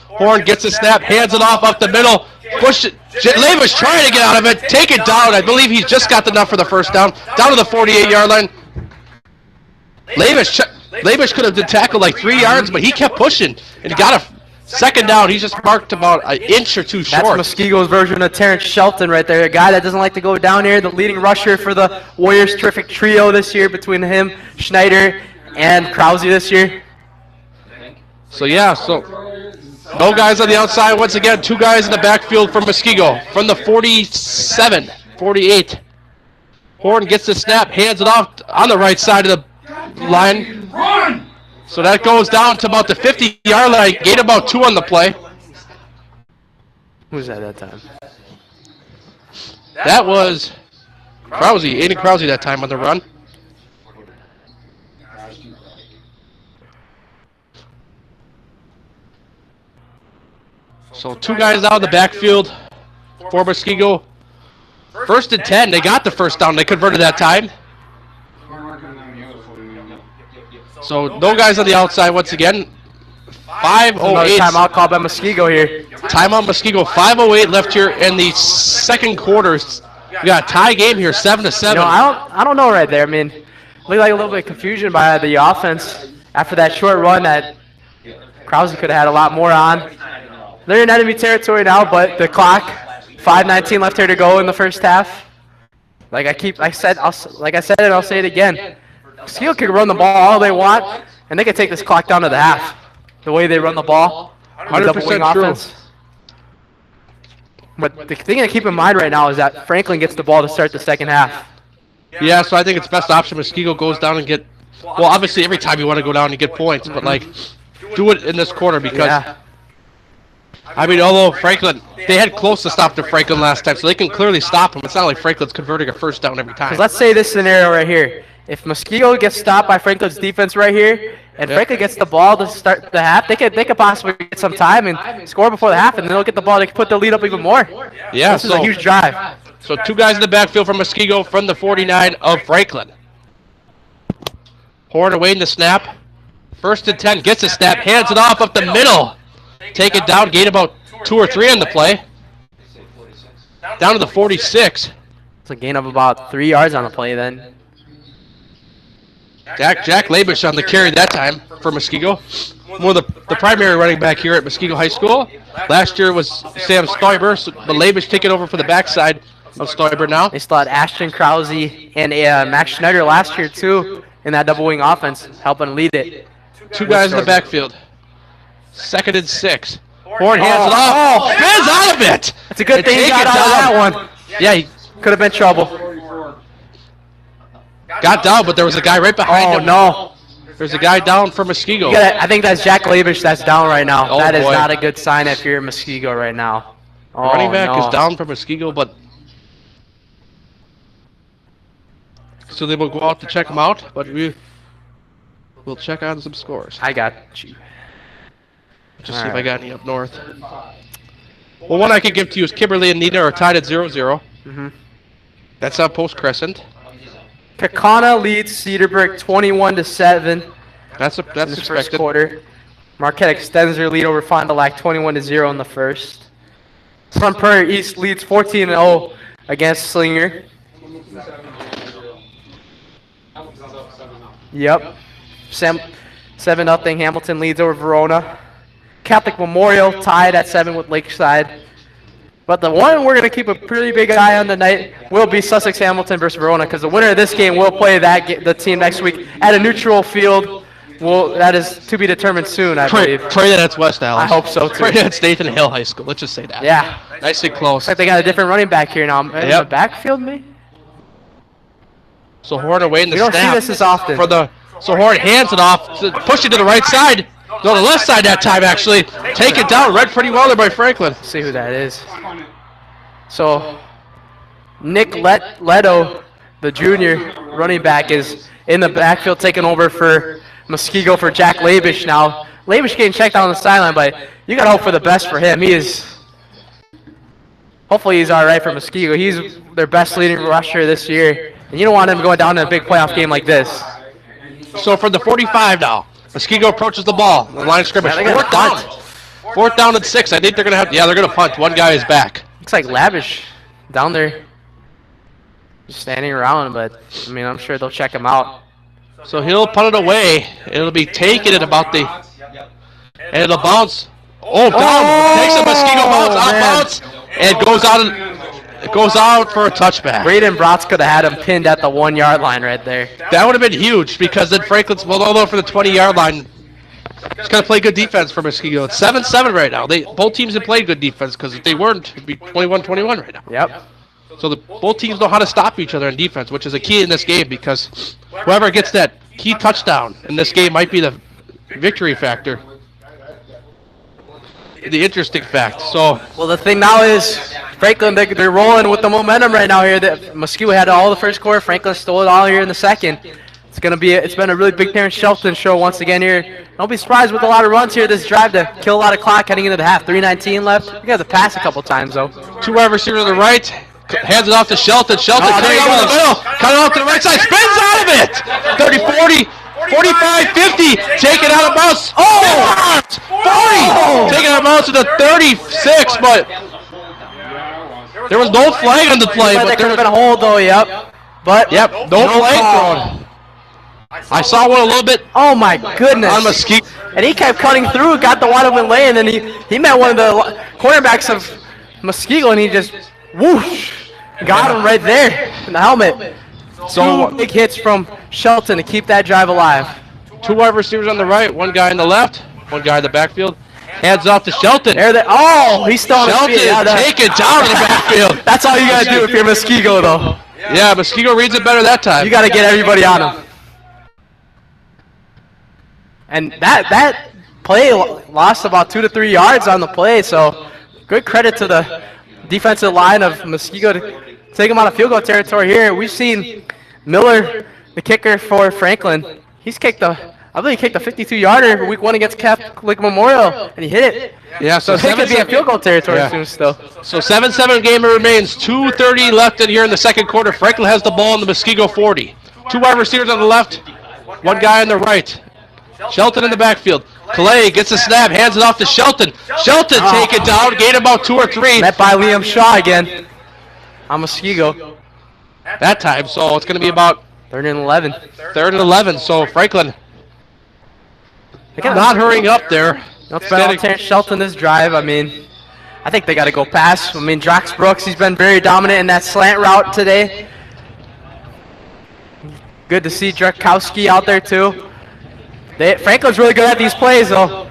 Horn gets a snap, hands it off up the middle. Push it. Leva's trying to get out of it. Take it down. I believe he's just got enough for the first down. Down to the 48-yard line. Levish could have been tackled like 3 yards, but he kept pushing and got a second down. He's just marked about an inch or 2 short. That's Muskego's version of Terrence Shelton right there, a guy that doesn't like to go down here, the leading rusher for the Warriors' terrific trio this year between him, Schneider, and Krause this year. So no guys on the outside once again. 2 guys in the backfield for Muskego from the 47, 48. Horn gets the snap, hands it off on the right side of the line. So that goes down to about the 50-yard line. Gained about 2 on the play. Who's that time? That was Krause, Aiden Krause that time on the run. So 2 guys out of the backfield for Muskego. 1st and 10. They got the first down. They converted that time. So no guys on the outside once again. Another 5:08. timeout called by Muskego here. Timeout Muskego. 5:08 left here in the second quarter. We got a tie game here, 7-7. You know, I don't know right there. I mean, looked like a little bit of confusion by the offense after that short run that Krause could have had a lot more on. They're in enemy territory now, but the clock, 5:19 left here to go in the first half. Like I said, I'll say it again. Muskego could run the ball all they want, and they could take this clock down to the half. The way they run the ball, 100% true. offense. But the thing to keep in mind right now is that Franklin gets the ball to start the second half. Yeah, so I think it's best option. Muskego goes down and get. Well, obviously every time you want to go down and get points, but like, do it in this quarter because. I mean, although Franklin, they had close to stop to Franklin last time, so they can clearly stop him. It's not like Franklin's converting a first down every time. Let's say this scenario right here. If Muskego gets stopped by Franklin's defense right here, and Franklin gets the ball to start the half, they could possibly get some time and score before the half, and then they'll get the ball. They can put the lead up even more. Yeah, this is a huge drive. So 2 guys in the backfield from Muskego from the 49 of Franklin. Horn away in the snap. 1st and 10, gets a snap, hands it off up the middle. Take it down, gain about 2 or 3 on the play. Down to the 46. It's a gain of about 3 yards on the play then. Jack Labish on the carry that time for Muskego. One of the primary running back here at Muskego High School. Last year was Sam Stoiber, but Labish taking over for the backside of Stoiber now. They still had Ashton Krause and Max Schneider last year too in that double wing offense, helping lead it. 2 guys in the backfield. 2nd and 6. Horn hands it off. Spins out of it. It's a good thing he got out of that one. Yeah, he could have been trouble. Got down, but there was a guy right behind him. No. There's a guy down for Muskego. I think that's Jack Labish that's down right now. Oh, that is boy. not a good sign if you're Muskego right now. Running back is down for Muskego, but so they will go out to check him out, but we'll check on some scores. I got you. Just see if I got any up north. Well, one I could give to you is Kimberly and Nina are tied at 0-0. That's on Post Crescent. Kakana leads Cedarburg 21-7. That's First expected. quarter. Marquette extends their lead over Fond du Lac 21-0 in the first. Sun Prairie East leads 14-0 against Slinger. Yep. 7-0 Hamilton leads over Verona. Catholic Memorial tied at 7 with Lakeside. But the one we're going to keep a pretty big eye on tonight will be Sussex Hamilton versus Verona, because the winner of this game will play the team next week at a neutral field. That is to be determined soon, I believe. Pray that it's West Allis. I hope so, too. Pray that it's Nathan Hill High School. Let's just say that. Yeah. Nice and close. Looks like they got a different running back here now. In the backfield, maybe? So Horn away in the We snap. don't see this as often. So Horn hands it off, push it to the right side. No, the left side that time, actually. Take it down, read pretty well there by Franklin. Let's see who that is. So, Nick Leto, the junior running back, is in the backfield taking over for Muskego for Jack Labish now. Labish getting checked out on the sideline, but you got to hope for the best for him. Hopefully he's all right for Muskego. He's their best leading rusher this year, and you don't want him going down in a big playoff game like this. So from the 45 now, Muskego approaches the ball. The line of scrimmage. Fourth down and 6. I think they're going to they're going to punt. One guy is back. Looks like Labish down there just standing around, but I mean, I'm sure they'll check him out. So he'll punt it away. It'll be taken at about and it'll bounce. Oh, down. Takes a Muskego bounce, out bounce, and it goes out for a touchback. Braden Bratz could have had him pinned at the 1 yard line right there. That would have been huge because then Franklin's although for the 20-yard line. Just got to play good defense for Muskego. It's 7-7 right now. Both teams have played good defense, because if they weren't, it'd be 21-21 right now. Yep. So both teams know how to stop each other in defense, which is a key in this game, because whoever gets that key touchdown in this game might be the victory factor. The interesting fact. So well, the thing now is Franklin, they're rolling with the momentum right now here. Muskego had all the first quarter. Franklin stole it all here in the second. It's been a really big Terrence Shelton show once again here. Don't be surprised with a lot of runs here this drive to kill a lot of clock heading into the half. 3:19 left. You got to pass a couple times though. 2 wide receivers to the right. Hands it off to Shelton. Shelton cutting out of the middle. Cutting off to the right side. Spins out of it. 30-40. 45, 50, taken out of bounds. Oh! 40, taken out of bounds to the 36, but there was no flag on the play. But But there there could have was, been a hold though, yep. But yep, no flag thrown. I saw one a little bit oh my goodness. on Muskego. And he kept cutting through, got the wide open lane, and he met one of the cornerbacks of Muskego, and he just whoosh, got him right there in the helmet. So Two big hits from Shelton to keep that drive alive. 2 wide receivers on the right, 1 guy in the left, 1 guy in the backfield. Hands off to Shelton. There they, oh, he's still on his Shelton feet. Yeah, take it down in the backfield. That's all you gotta do if you're Muskego, though. Yeah, Muskego reads it better that time. You gotta get everybody on him. And that play lost about 2 to 3 yards on the play, so good credit to the defensive line of Muskego to take him out of field goal territory here. We've seen Miller, the kicker for Franklin. He's kicked I believe he kicked a 52-yarder week 1 against Catholic Memorial, and he hit it. Yeah, So he could be in field goal territory soon still. So 7-7 game remains. 2:30 left in here in the second quarter. Franklin has the ball in the Muskego 40. 2 wide receivers on the left, 1 guy on the right. Shelton in the backfield. Clay gets a snap, hands it off to Shelton. Shelton take it down, gain about 2 or 3. Met by Liam Shaw again on Muskego. That time, so it's going to be about 3rd and 11. 3rd and 11. So Franklin not hurrying up there. That's better Terrence Shelton this drive. I mean, I think they got to go pass. I mean, Drax Brooks, he's been very dominant in that slant route today. Good to see Drakowski out there too. Franklin's really good at these plays though.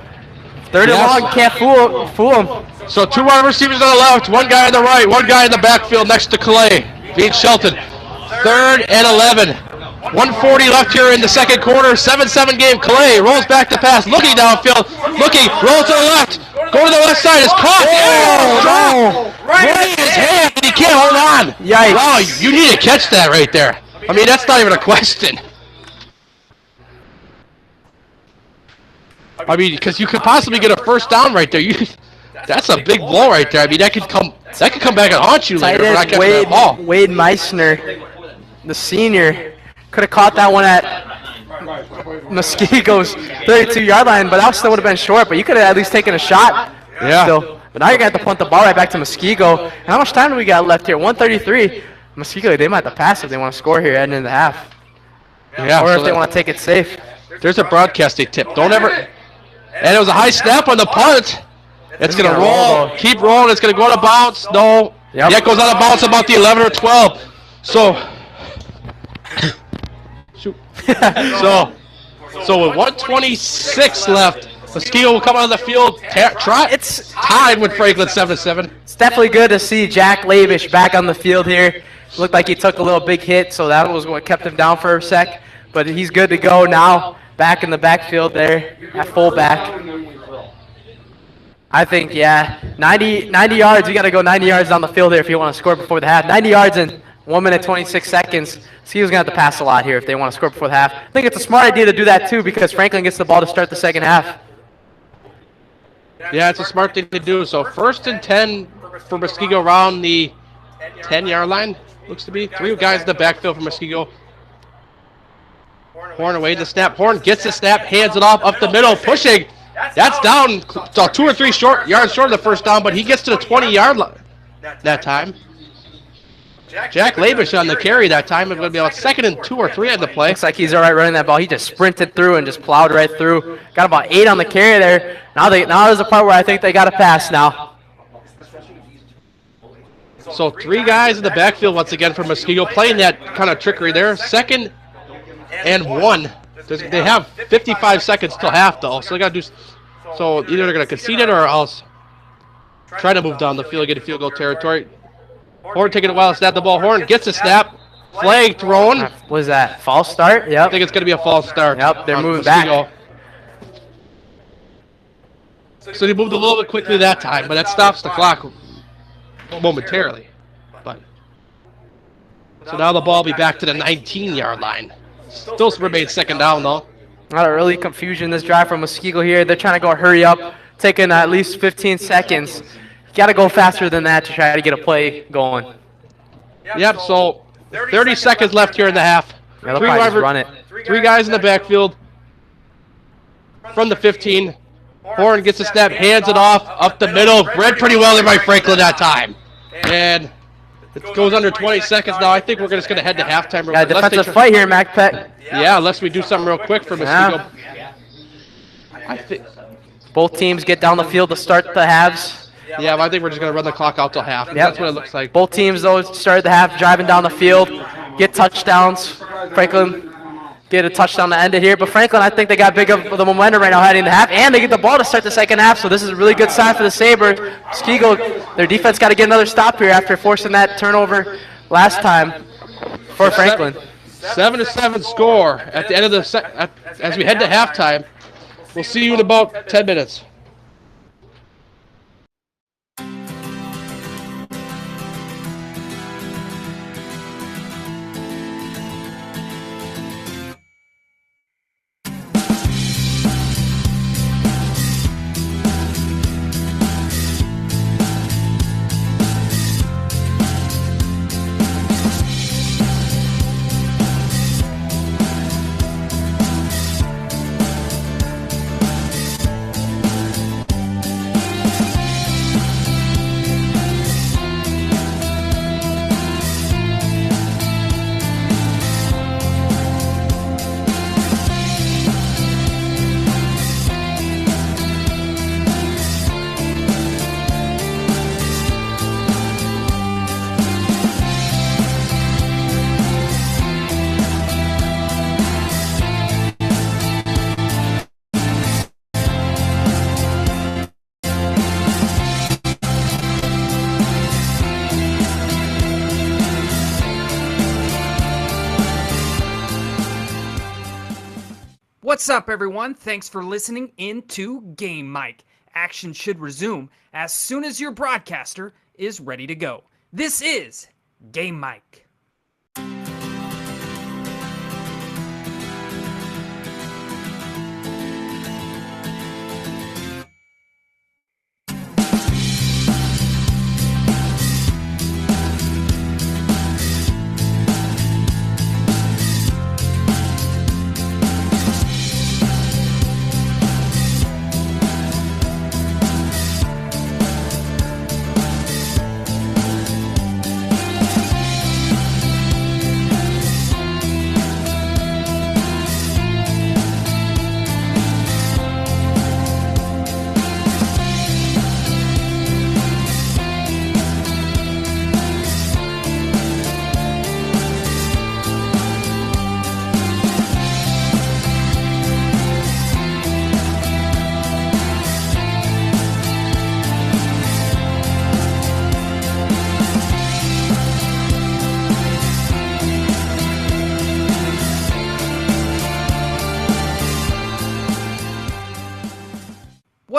3rd and long, can't fool him. So 2 wide receivers on the left, 1 guy on the right, 1 guy in the backfield next to Clay. Beat Shelton. 3rd and 11. 1:40 left here in the second quarter. 7-7 game. Clay rolls back to pass, looking downfield, rolls to the left, go to the left side, is caught. Right in his hand, and he can't hold on. Yikes. Wow, you need to catch that right there. I mean, that's not even a question. I mean, because you could possibly get a first down right there. That's a big blow right there. I mean, that could come back and haunt you later. Tight end Wade Meissner, the senior, could have caught that one at Muskego's 32-yard line, but that still would have been short. But you could have at least taken a shot. Yeah. Still. But now you're going to have to punt the ball right back to Muskego. And how much time do we got left here? 1:33. Muskego, they might have to pass if they want to score here at the end of the half. Yeah. Or if they want to take it safe. There's a broadcasting tip. Don't ever. And it was a high snap on the punt. It's going to roll. Keep rolling. It's going to go out of bounds. No. Yep. Yeah, it goes out of bounds about the 11 or 12. So. Shoot. So with 1:26 left, Muskego will come on the field. It's tied with Franklin 7-7. It's definitely good to see Jack Lavish back on the field here. Looked like he took a little big hit, so that was what kept him down for a sec. But he's good to go now. Back in the backfield there at fullback. I think, yeah, 90 yards. You got to go 90 yards down the field here if you want to score before the half. 90 yards in 1 minute 26 seconds. Muskogo's going to have to pass a lot here if they want to score before the half. I think it's a smart idea to do that too because Franklin gets the ball to start the second half. Yeah, it's a smart thing to do. So 1st and 10 for Muskego around the 10-yard line. Looks to be 3 guys in the backfield for Muskego. Horn away the snap. Horn gets the snap, hands it off up the middle, pushing. That's down 2 or 3 yards short of the first down, but he gets to the 20-yard line that time. Jack Labish on the carry that time. It's going to be about 2nd and 2 or 3 on the play. Looks like he's all right running that ball. He just sprinted through and just plowed right through. Got about 8 on the carry there. Now there's the part where I think they got to pass now. So 3 guys in the backfield once again for Muskego playing that kind of trickery there. 2nd and 1. They have 55 seconds till half though, so they got to do. So either they're going to concede it or else try to move down the field, get a field goal territory. Horn taking a while to snap the ball. Horn gets a snap. Flag thrown. What is that? False start? Yep. I think it's going to be a false start. Yep, they're moving back. So they moved a little bit quickly that time, but that stops the clock momentarily. But so now the ball will be back to the 19-yard line. Still remains 2nd down though. Not a really confusion this drive from Muskego here. They're trying to go hurry up, taking at least 15 seconds. Got to go faster than that to try to get a play going. Yep, so 30 seconds left here in the half. Yeah, they'll probably just run it. 3 guys in the backfield, from the 15. Horn gets a snap, hands it off, up the middle. Read pretty well there by Franklin that time. And it goes under 20 seconds now. I think we're just going to head to halftime. Got a defensive fight here, Peck. Yeah, unless we do something real quick for Muskego. I think both teams get down the field to start the halves. Yeah, but I think we're just going to run the clock out till half. Yep. That's what it looks like. Both teams, though, started the half driving down the field, get touchdowns. Franklin get a touchdown to end it here. But Franklin, I think they got big of the momentum right now heading into the half, and they get the ball to start the second half. So this is a really good sign for the Sabers. Muskego, their defense got to get another stop here after forcing that turnover last time for Franklin. 7-7 score at the end of the as we head to halftime. We'll see you in about 10 minutes. What's up, everyone? Thanks for listening into Game Mic. Action should resume as soon as your broadcaster is ready to go. This is Game Mic.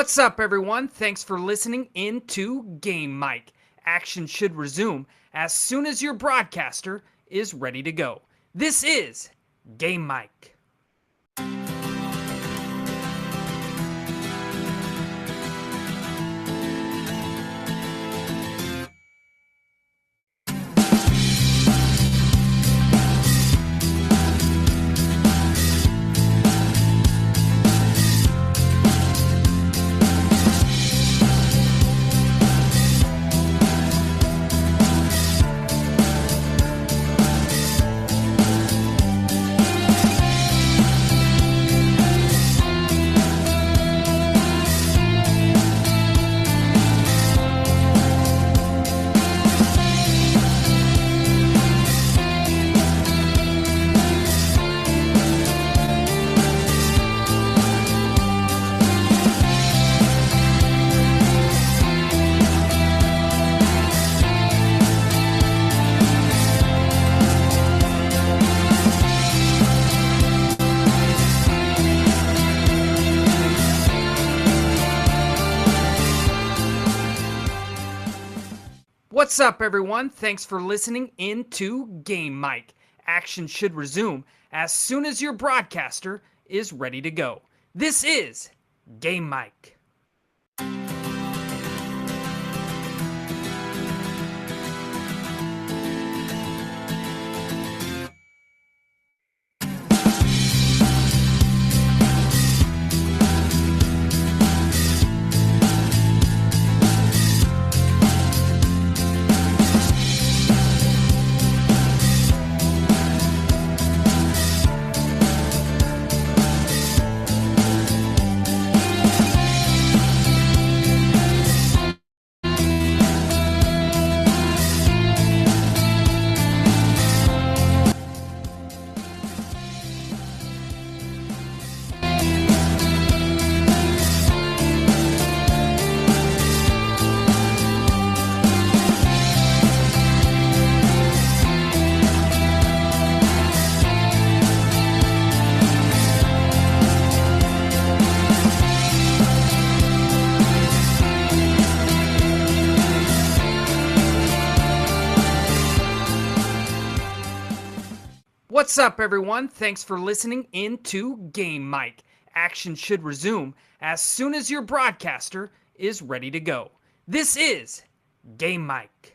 What's up, everyone? Thanks for listening into Game Mic. Action should resume as soon as your broadcaster is ready to go. This is Game Mic. What's up, everyone? Thanks for listening into Game Mic. Action should resume as soon as your broadcaster is ready to go. This is Game Mic. What's up, everyone? Thanks for listening into Game Mic. Action should resume as soon as your broadcaster is ready to go. This is Game Mic.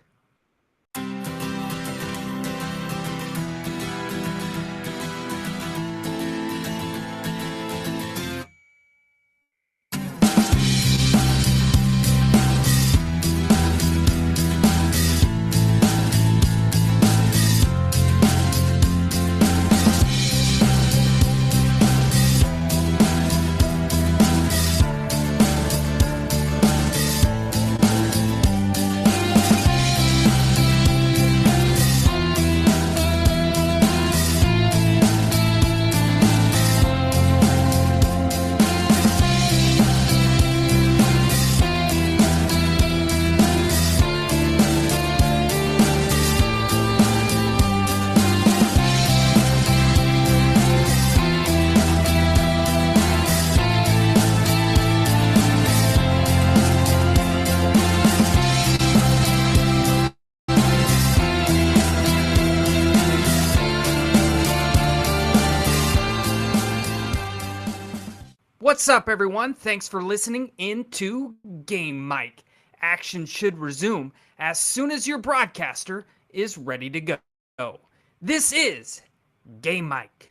What's up, everyone? Thanks for listening into Game Mic. Action should resume as soon as your broadcaster is ready to go. This is Game Mic.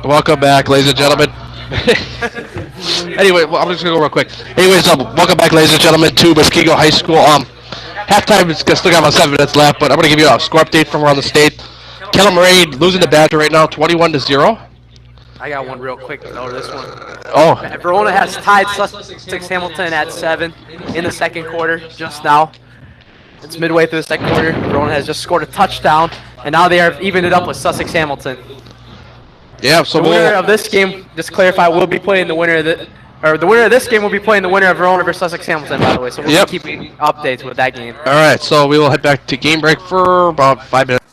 Welcome back, ladies and gentlemen. Anyway, well, I'm just gonna go real quick. Anyways, welcome back, ladies and gentlemen, to Muskego High School. Halftime is still got about 7 minutes left, but I'm gonna give you a score update from around the state. Kellam Moraine losing to Badger right now, 21-0. I got one real quick to know this one. Oh, Verona has tied Sussex Hamilton at 7 in the second quarter just now. It's midway through the second quarter. Verona has just scored a touchdown, and now they are evened it up with Sussex Hamilton. yeah. So The winner of this game, just to clarify, will be playing the winner of the winner of this game will be playing the winner of Verona versus Sussex Hamilton, by the way. So we'll Yep. be keeping updates with that game. all right. So we will head back to game break for about 5 minutes.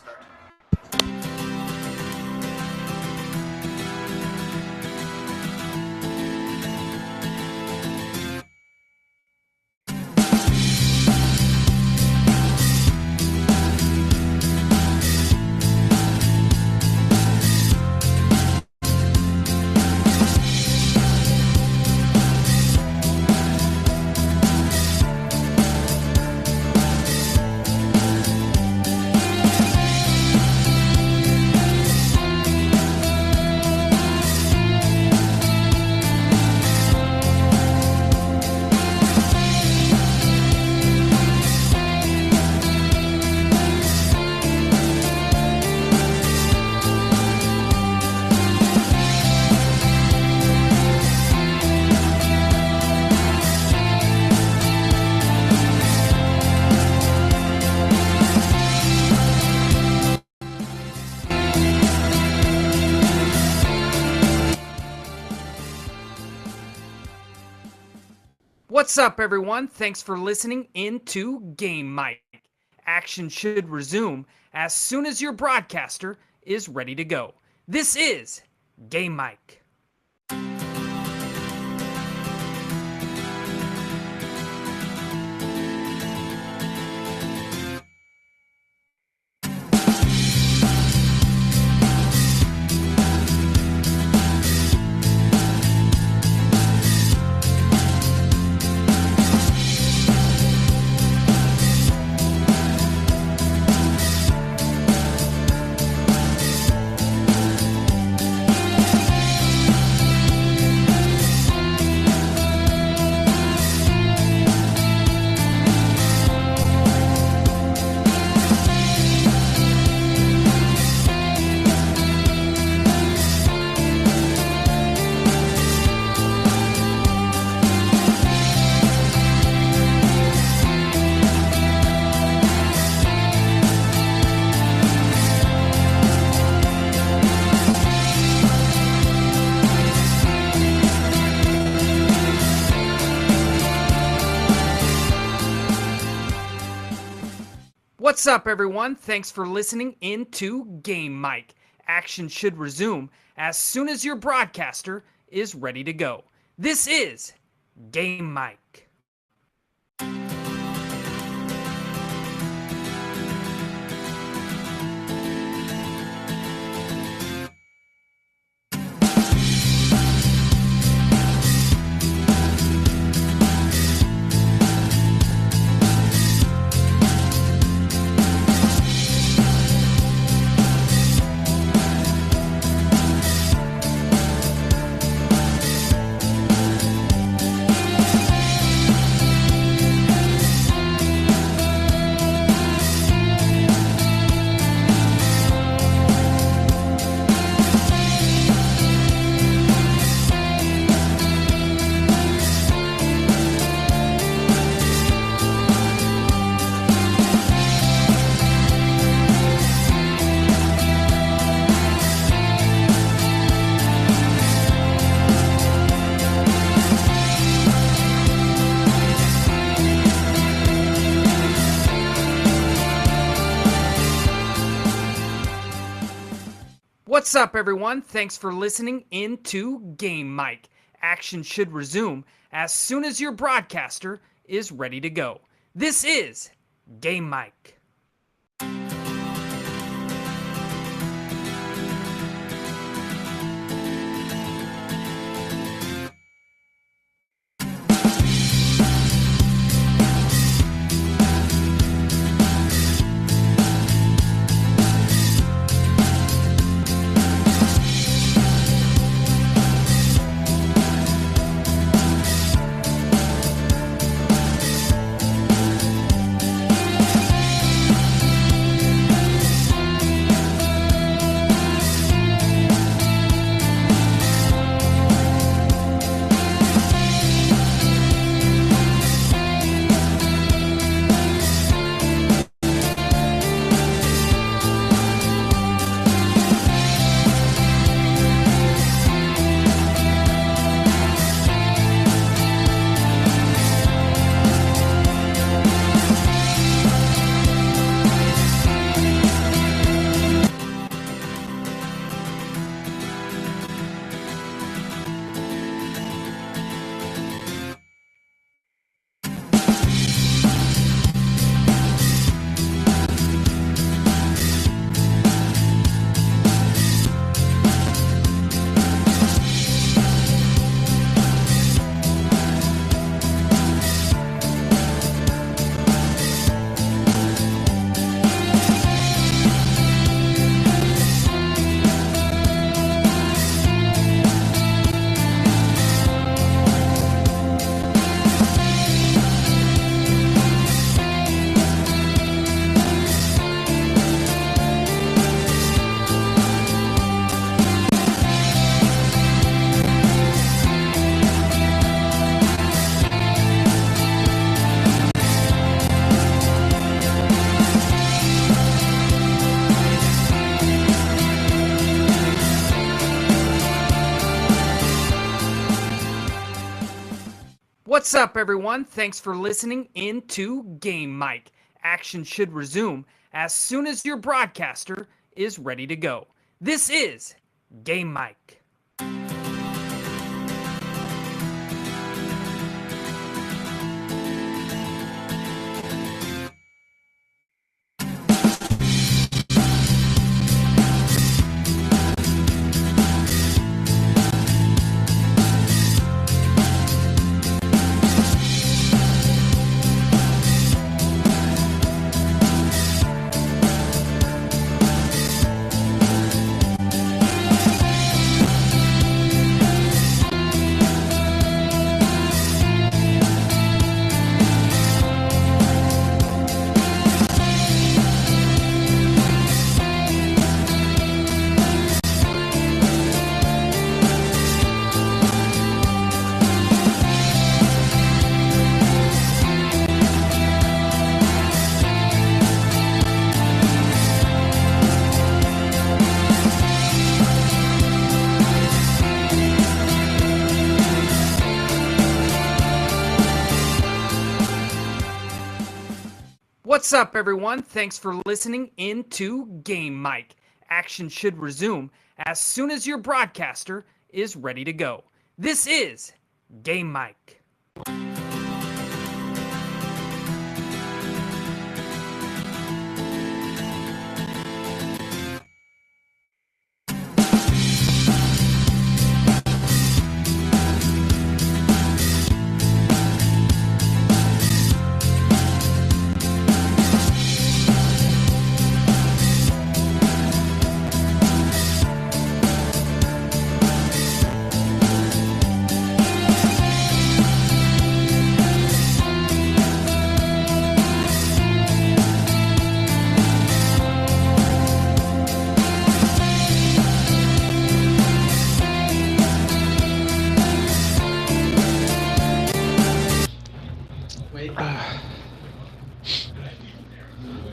What's up, everyone? Thanks for listening into Game Mic. Action should resume as soon as your broadcaster is ready to go. This is Game Mic. What's up, everyone? Thanks for listening into Game Mic. Action should resume as soon as your broadcaster is ready to go. This is Game Mic. What's up, everyone? Thanks for listening into Game Mic. Action should resume as soon as your broadcaster is ready to go. This is Game Mic. What's up, everyone? Thanks for listening into Game Mic. Action should resume as soon as your broadcaster is ready to go. This is Game Mic. What's up, everyone? Thanks for listening into Game Mic. Action should resume as soon as your broadcaster is ready to go. This is Game Mic.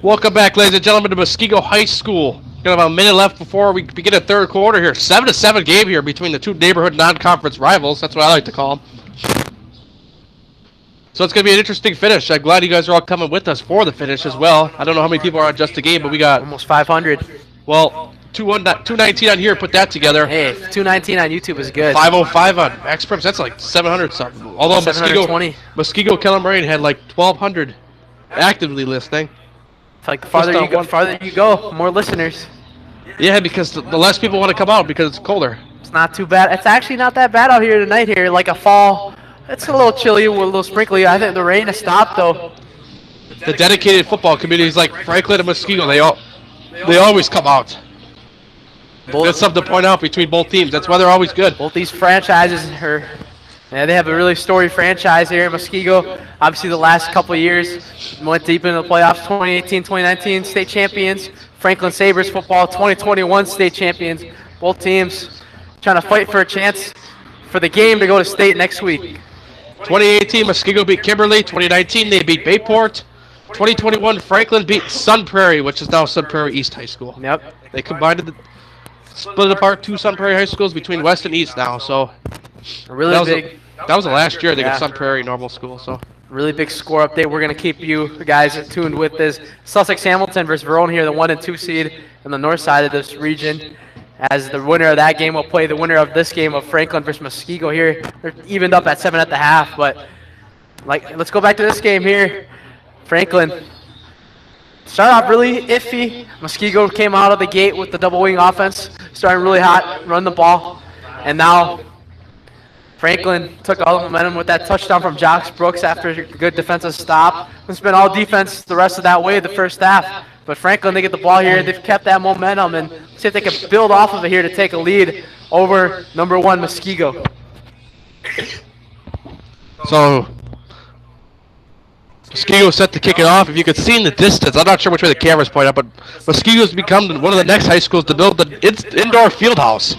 Welcome back, ladies and gentlemen, to Muskego High School. Got about a minute left before we begin the third quarter here. 7-7 game here between the two neighborhood non-conference rivals. That's what I like to call them. So it's going to be an interesting finish. I'm glad you guys are all coming with us for the finish as well. I don't know how many people are on just the game, but we got Almost 500. Well, 219 on here. Put that together. Hey, 219 on YouTube is good. 505 on MaxPreps. That's like 700 something. Although Muskego Kelly had like 1,200 actively listening. It's like the farther you go, more listeners. Yeah, because the less people want to come out because it's colder. It's not too bad. It's actually not that bad out here tonight. Here, like a fall. It's a little chilly, a little sprinkly. I think the rain has stopped though. The dedicated football communities like Franklin and Muskego, they always come out. That's something to point out between both teams. That's why they're always good. Both these franchises they have a really storied franchise here in Muskego. Obviously, the last couple of years went deep into the playoffs. 2018, 2019 state champions. Franklin Sabers football, 2021 state champions. Both teams trying to fight for a chance for the game to go to state next week. 2018, Muskego beat Kimberly. 2019, they beat Bayport. 2021, Franklin beat Sun Prairie, which is now Sun Prairie East High School. Yep. They split apart two Sun Prairie high schools between West and East now. So really big. That was the last year they got Sun Prairie normal school. So really big score update. We're going to keep you guys tuned with this. Sussex Hamilton versus Verona here, the 1 and 2 seed in the north side of this region. As the winner of that game will play the winner of this game of Franklin versus Muskego here. They're evened up at 7 at the half, but let's go back to this game here. Franklin started off really iffy. Muskego came out of the gate with the double wing offense, starting really hot, run the ball, and now Franklin took all the momentum with that touchdown from Josh Brooks after a good defensive stop. It's been all defense the rest of that way the first half. But Franklin, they get the ball here. They've kept that momentum and see if they can build off of it here to take a lead over number 1 Muskego. So Muskego set to kick it off. If you could see in the distance, I'm not sure which way the cameras point up, but Muskego's become one of the next high schools to build the indoor field house.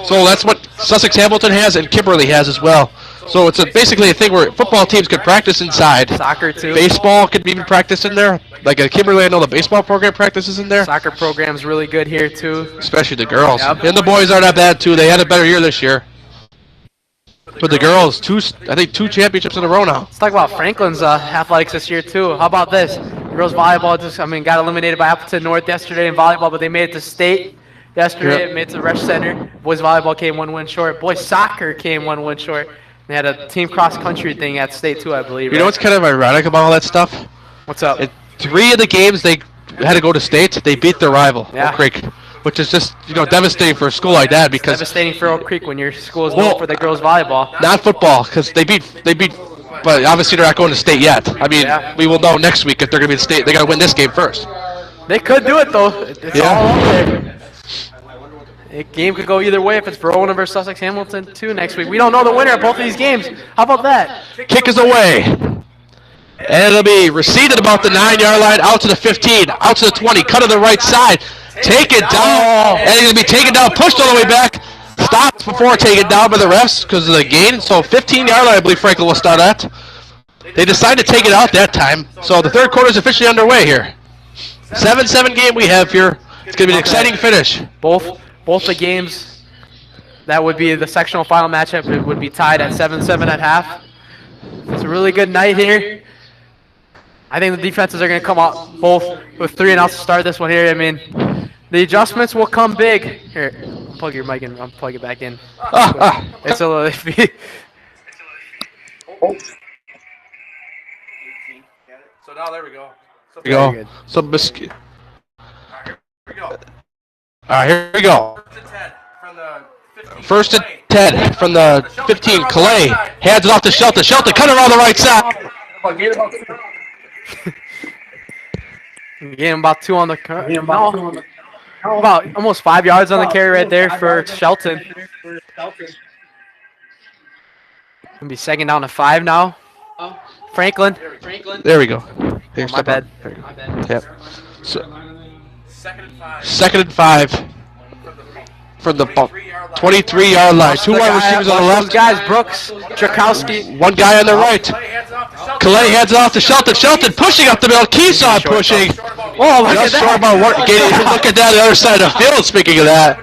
So that's what Sussex Hamilton has and Kimberly has as well. So it's basically a thing where football teams could practice inside. Soccer too. Baseball could even practice in there. Like at Kimberly, I know the baseball program practices in there. Soccer program's really good here too. Especially the girls. Yep. And the boys aren't that bad too. They had a better year this year. But the girls, I think two championships in a row now. Let's talk about Franklin's athletics this year too. How about this? Girls volleyball got eliminated by Appleton North yesterday in volleyball, but they made it to state yesterday. It made it to the Resch Center. Boys volleyball came 1 win short. Boys soccer came 1 win short. They had a team cross country thing at state too, I believe. You know what's kind of ironic about all that stuff? What's up? 3 of the games they had to go to state, they beat their rival, Oak Creek, which is just devastating for a school like that because devastating for Oak Creek when your school is known for the girls volleyball. Not football, because they beat, but obviously they're not going to state yet. I mean, we will know next week if they're going to be in state. They got to win this game first. They could do it though. It's all up there. A game could go either way if it's Verona versus Sussex Hamilton too next week. We don't know the winner of both of these games. How about that? Kick is away. And it'll be received at about the 9-yard line, out to the 15, out to the 20, cut to the right side. Take it down. And it's going to be taken down, pushed all the way back. Stopped before taken down by the refs because of the gain. So 15-yard line, I believe Franklin will start at. They decided to take it out that time. So the third quarter is officially underway here. 7-7 game we have here. It's going to be an exciting finish. Both the games that would be the sectional final matchup, it would be tied at 7-7 at half. It's a really good night here. I think the defenses are going to come out both with 3 and outs to start this one here. I mean, the adjustments will come big. Here, plug your mic in. I'll plug it back in. It's a little iffy. So now there we go. So Muskego. Alright, here we go. First and 10 from the 15. Clay hands it off to Shelton. Shelton cut it on the right side. Getting about 2 on the carry. No, about almost 5 yards on the carry right there for Shelton. Gonna be 2nd down to 5 now. Franklin. There we go. Here, My bad. Yep. So, 2nd and 5 from the 23-yard line. 2 wide receivers on the left. Guys, Brooks, Tchaikovsky. 1 guy on the right. Clay hands it off to Shelton. Shelton pushing up the middle. Keyshaw pushing. Oh, look at that. Look at that, the other side of the field, speaking of that.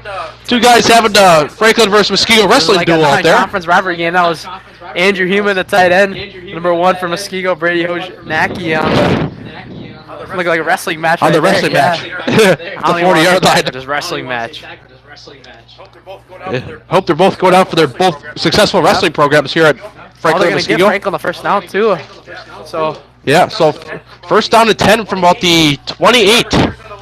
2 guys having Franklin versus Muskego wrestling duel out there. Conference rivalry game. That was Andrew Heumann, the tight end. Number 1 for Muskego, Brady Hojnacki on the look like a wrestling match. On the wrestling match. The 40-yard line. Just wrestling match. Hope they're both going out for their both successful wrestling programs here at Franklin They're and going to get Muskego. Franklin the first down, too. So Yeah, so first down and 10 from about the 28.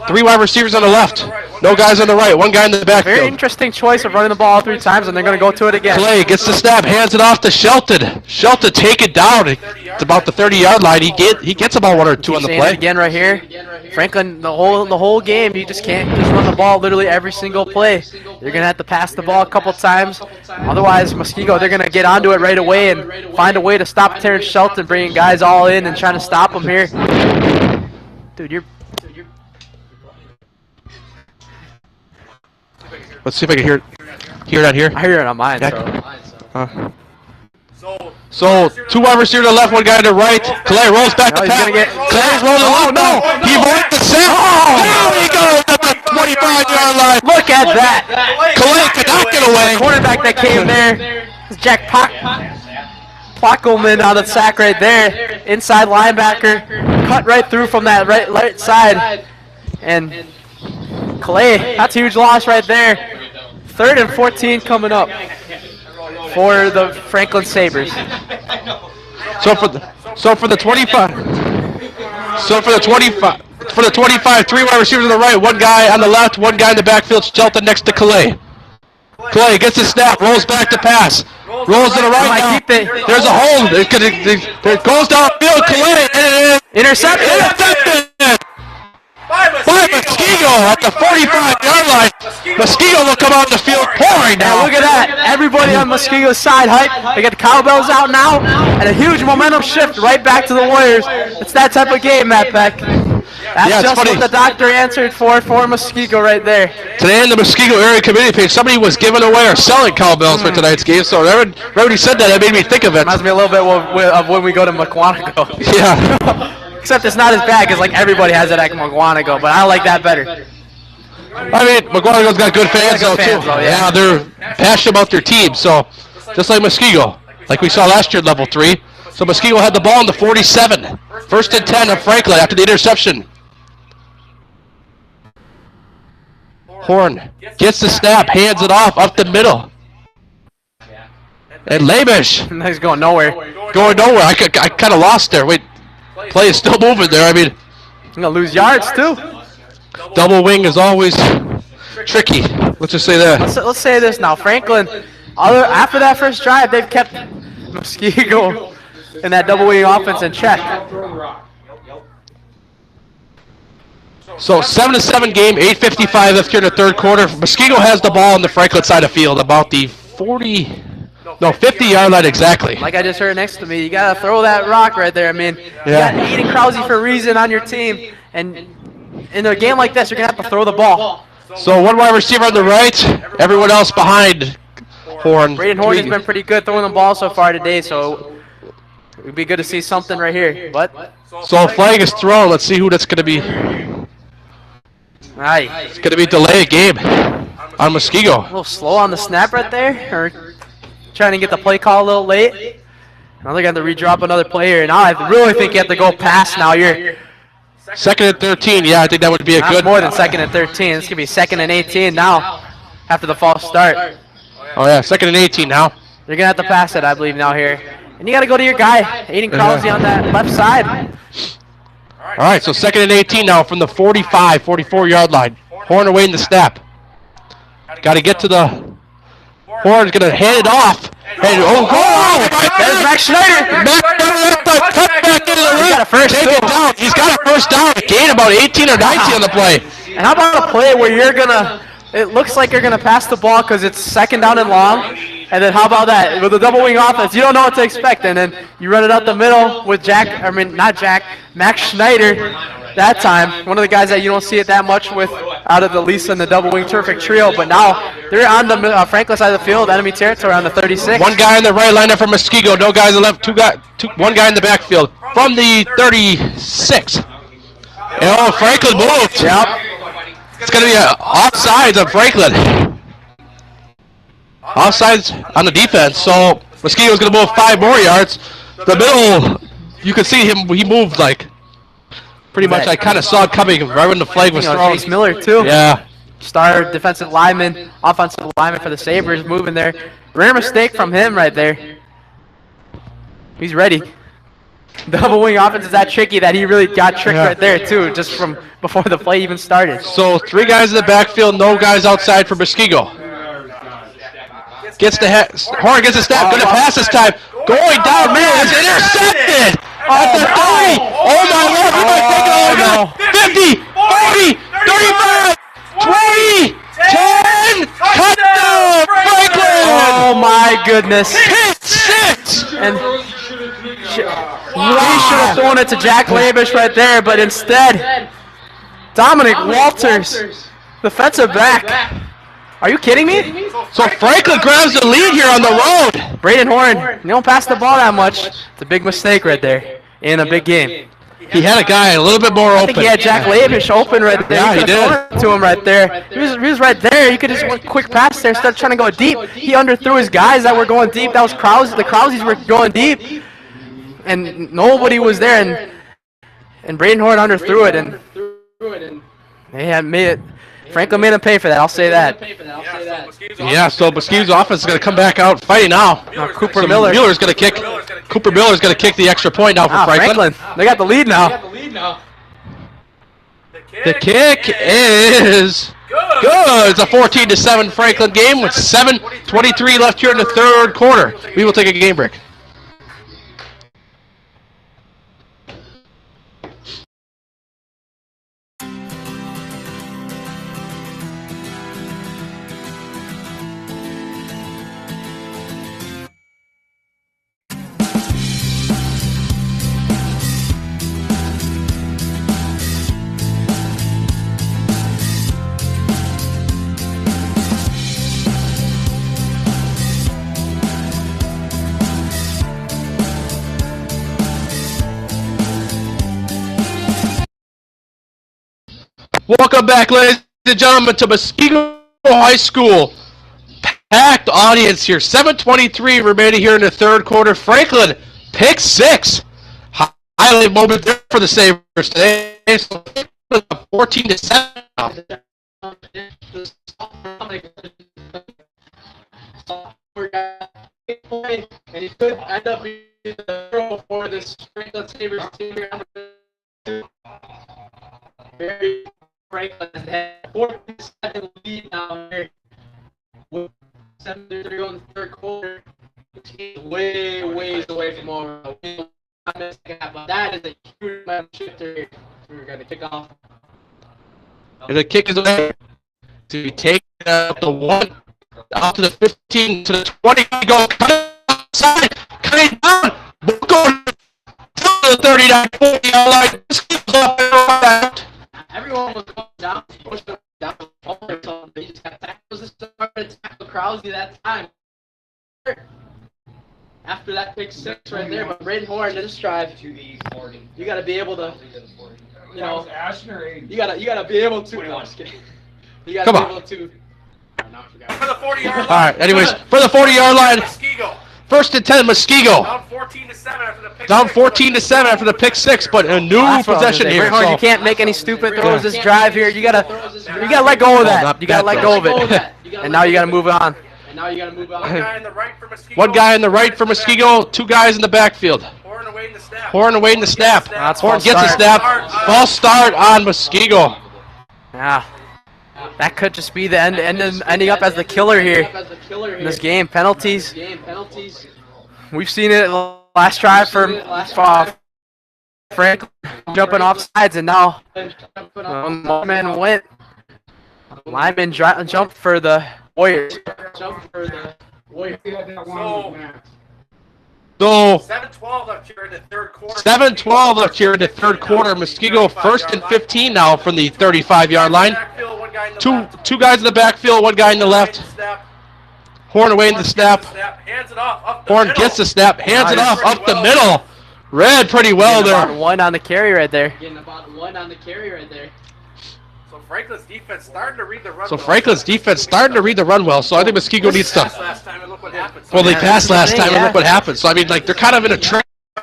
3 wide receivers on the left. No guys on the right. 1 guy in the backfield. very interesting choice of running the ball 3 times, and they're going to go to it again. Clay gets the snap, hands it off to Shelton. Shelton take it down. It's about the 30-yard line. He gets about 1 or 2 on the play. Again right here. Franklin, the whole game, you just can't just run the ball literally every single play. You're going to have to pass the ball a couple times. Otherwise, Muskego, they're going to get onto it right away and find a way to stop Terrence Shelton, bringing guys all in and trying to stop him here. Dude, you're... Let's see if I can hear it on here. I hear it on mine, So 2 wide receivers to the left, 1 guy to the right. Clay rolls back to pass. Clay's rolling left. No, he avoided the sack. There he goes at the 25-yard line. Look at that! Clay could not get away. The cornerback that came there is Jack Plackelman on the sack right there. Inside linebacker. Cut right through from that right side. And Clay, that's a huge loss right there. 3rd and 14 coming up for the Franklin Sabers. So for the 25, 3 wide receivers on the right, 1 guy on the left, 1 guy in the backfield. Shelton next to Clay. Clay gets the snap, rolls back to pass, rolls to the right. Now. There's a hold. It goes downfield. Clay intercepted. By Muskego at the 45-yard line. Muskego will come out the field pouring now. Look at that. Everybody on Muskego's side hype. They got the cowbells out now. And a huge momentum shift right back to the Warriors. It's that type of game, Matt Peck. That's just what the doctor answered for Muskego right there. Today in the Muskego area committee page, somebody was giving away or selling cowbells for tonight's game. So everybody said that. It made me think of it. Reminds me a little bit of when we go to Muskego. Yeah. Except it's not as bad because like everybody has it at Muskego, but I like that better. I mean, Muskego got good fans though too. Yeah, they're passionate about their team. So just like Muskego, like we saw last year at level 3. So Muskego had the ball in the 47. 1st and 10 of Franklin after the interception. Horn gets the snap, hands it off up the middle. And Labish. He's going nowhere. Going nowhere. I kind of lost there. Wait. Play is still moving there. I mean, you're gonna lose yards too. Double wing is always tricky. Let's just say that. Let's say this now. Franklin, after that first drive, they've kept Muskego in that double wing offense in check. So 7-7 game, 8:55 left here in the 3rd quarter. Muskego has the ball on the Franklin side of field, about the 50-yard line exactly. Like I just heard next to me, you gotta throw that rock right there. I mean, you got Aiden Krause for a reason on your team, and in a game like this, you're gonna have to throw the ball. So 1 wide receiver on the right, everyone else behind Horn. Braden Horn has been pretty good throwing the ball so far today, so it would be good to see something right here. But so flag is thrown. Let's see who that's gonna be. Right. It's gonna be delay a game on Muskego. A little slow on the snap right there, or trying to get the play call a little late. Now they're going to redrop another player. Now I really think you have to go past now. You're 2nd and 13. Yeah, I think that would be a not good. more than 2nd and 13. It's going to be 2nd and 18 now after the false start. Oh yeah, 2nd and 18 now. You're going to have to pass it, I believe, now here. And you got to go to your guy, Aiden Krause on that left side. All right, so 2nd and 18 now from the 45, 44-yard line. Horn away in the snap. Got to get to the. Horn's going to hand it off. And There's Max Schneider. Cut back into the ring. Take it down. He's got a first down. Gain about 18 or 19 on the play. And how about a play where you're going to, it looks like you're going to pass the ball because it's 2nd down and long. And then how about that? With a double wing offense, you don't know what to expect. And then you run it up the middle with Max Schneider that time. One of the guys that you don't see it that much with out of the Lisa and the double wing terrific trio. But now they're on the Franklin side of the field, enemy territory on the 36. One guy on the right lineup for Muskego. No guys on the left. One guy in the backfield from the 36. Oh, Franklin moved. Yep. It's going to be offsides on Franklin. Offsides on the defense, so Muskego's going to move 5 more yards. The middle, you can see him, he moved like, pretty much I kind of saw it coming right when the flag was thrown. Chase Miller too. Yeah. Star defensive lineman, offensive lineman for the Sabers moving there. Rare mistake from him right there. He's ready. Double wing offense is that tricky that he really got tricked right there too, just from before the play even started. So 3 guys in the backfield, no guys outside for Muskego. Gets the Horn gets the snap. Going to pass this time. Going down, man. It's intercepted. At the 30. Oh my Lord. He might take it all down. 50, 40, 35, 20, 10. Touchdown, Franklin. Oh my goodness. Hit 6. And he should have thrown it to Jack Labish right there, but instead, Dominic Walters, defensive back. Are you kidding me? So Franklin grabs the lead here on the road. Braden Horn, you don't pass the ball that much. It's a big mistake right there in a big game. He had a guy a little bit more open. I think he had Jack Labish open right there. Yeah, he did. To him right there. He was right there. You could just one quick pass there, start trying to go deep. He underthrew his guys that were going deep. That was Krause. The Krauses were going deep, and nobody was there. And Braden Horn underthrew it, and they had made it. Franklin made him pay for that. I'll say that. Yeah, so Muskego's offense is going to come back out fighting now. Cooper Miller. Miller's going to kick. Cooper Miller's going to kick the extra point now for Franklin. They got the lead now. The kick is good. It's a 14-7 Franklin game with 7:23 left here in the 3rd quarter. We will take a game break. Welcome back, ladies and gentlemen, to Muskego High School. Packed audience here. 7:23 remaining here in the 3rd quarter. Franklin, pick 6. Highlight moment there for the Sabers today. So 14-7 now. And he could end up being the throw for this Franklin Sabers team. Very Franklin has had 4-7 lead now here with 7-3 in the 3rd quarter. He's ways away from home. But that is a huge shifter here. We're going to kick off. And the kick is away to be taken out the 1, out to the 15, to the 20. Go cut outside, cut it down. Go to the 39, 40 yard line. Everyone was going down, pushed them down the ball or something. They just got tackles and started to tackle Krause that time. After that pick 6 right there, but Braden Horn didn't strive. You got to be able to, you know, you got to be able to. No, I'm just kidding. You got to be able to. For the 40-yard line. All right, anyways, for the 40-yard line. Muskego. 1st and 10, Muskego. Down 14-7. Down 14 to 7 after the pick 6, but a new That's what I was possession gonna say. here. Ringhorn, So you can't make any stupid throws this drive here. You gotta let go of that. You gotta let go of it. And now you gotta move on. one guy in the right for Muskego, 2 guys in the backfield. Horn awaiting the snap. That's Horn false gets the start. snap. False start on Muskego. Yeah. That could just be the ending up as the killer here in this game. Penalties. We've seen it last drive for Frank jumping off sides, and now Lyman went. Lyman jumped for the Warriors. So 7-12 left here in the third quarter. 7-12 left here in the third quarter. Muskego 1st and 15 now from the 35-yard line. Two guys in the backfield, 1 guy in the left. Horn away in the snap. Horn gets the snap, hands it off up the middle. Read pretty well About there. 1 on the carry right there. So Franklin's defense starting to read the run. So Franklin's defense starting to read the run well. So I think Muskego needs to. Last time and look what happened. Well, they passed last time, and Yeah. look what happened. So I mean, like they're kind of in a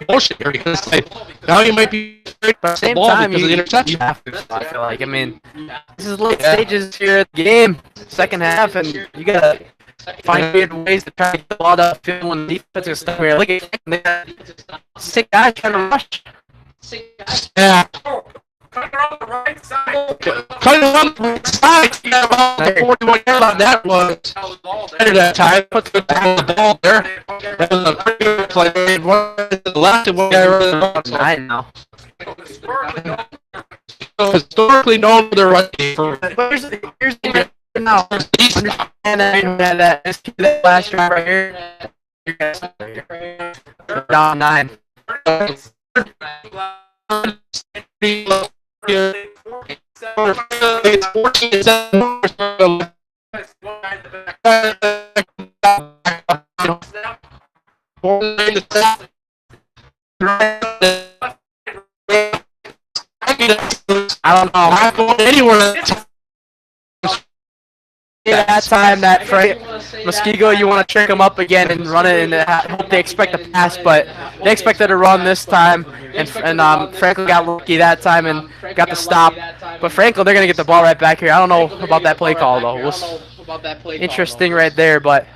motion here because like, now you might be afraid to pass the Same ball time, because of the you interception. have to, I feel like. I mean, this is late stages here at the game, second half, and you gotta find weird ways to try to get the ball downfield when the defense is stuck here. Look at they got 6 guys trying to rush. Yeah. Cut on the right side. Cut it on the right side. Yeah, about the 41-yard line. That was at that time. Put the ball there. That was a pretty good play. One to the left and 1 guy right to the right. I know. So historically known for their run game. But here's the now. Understand that last drive right here. You're down 9. It's 14-7. I don't know. I'm going anywhere. That time that Muskego, you want to trick them up again and run it, and hope they expect a pass, but they expected to run this time, and Franklin got lucky that time and got the stop. But Franklin, they're gonna get the ball right back here. I don't know about that play call though. Interesting right there, but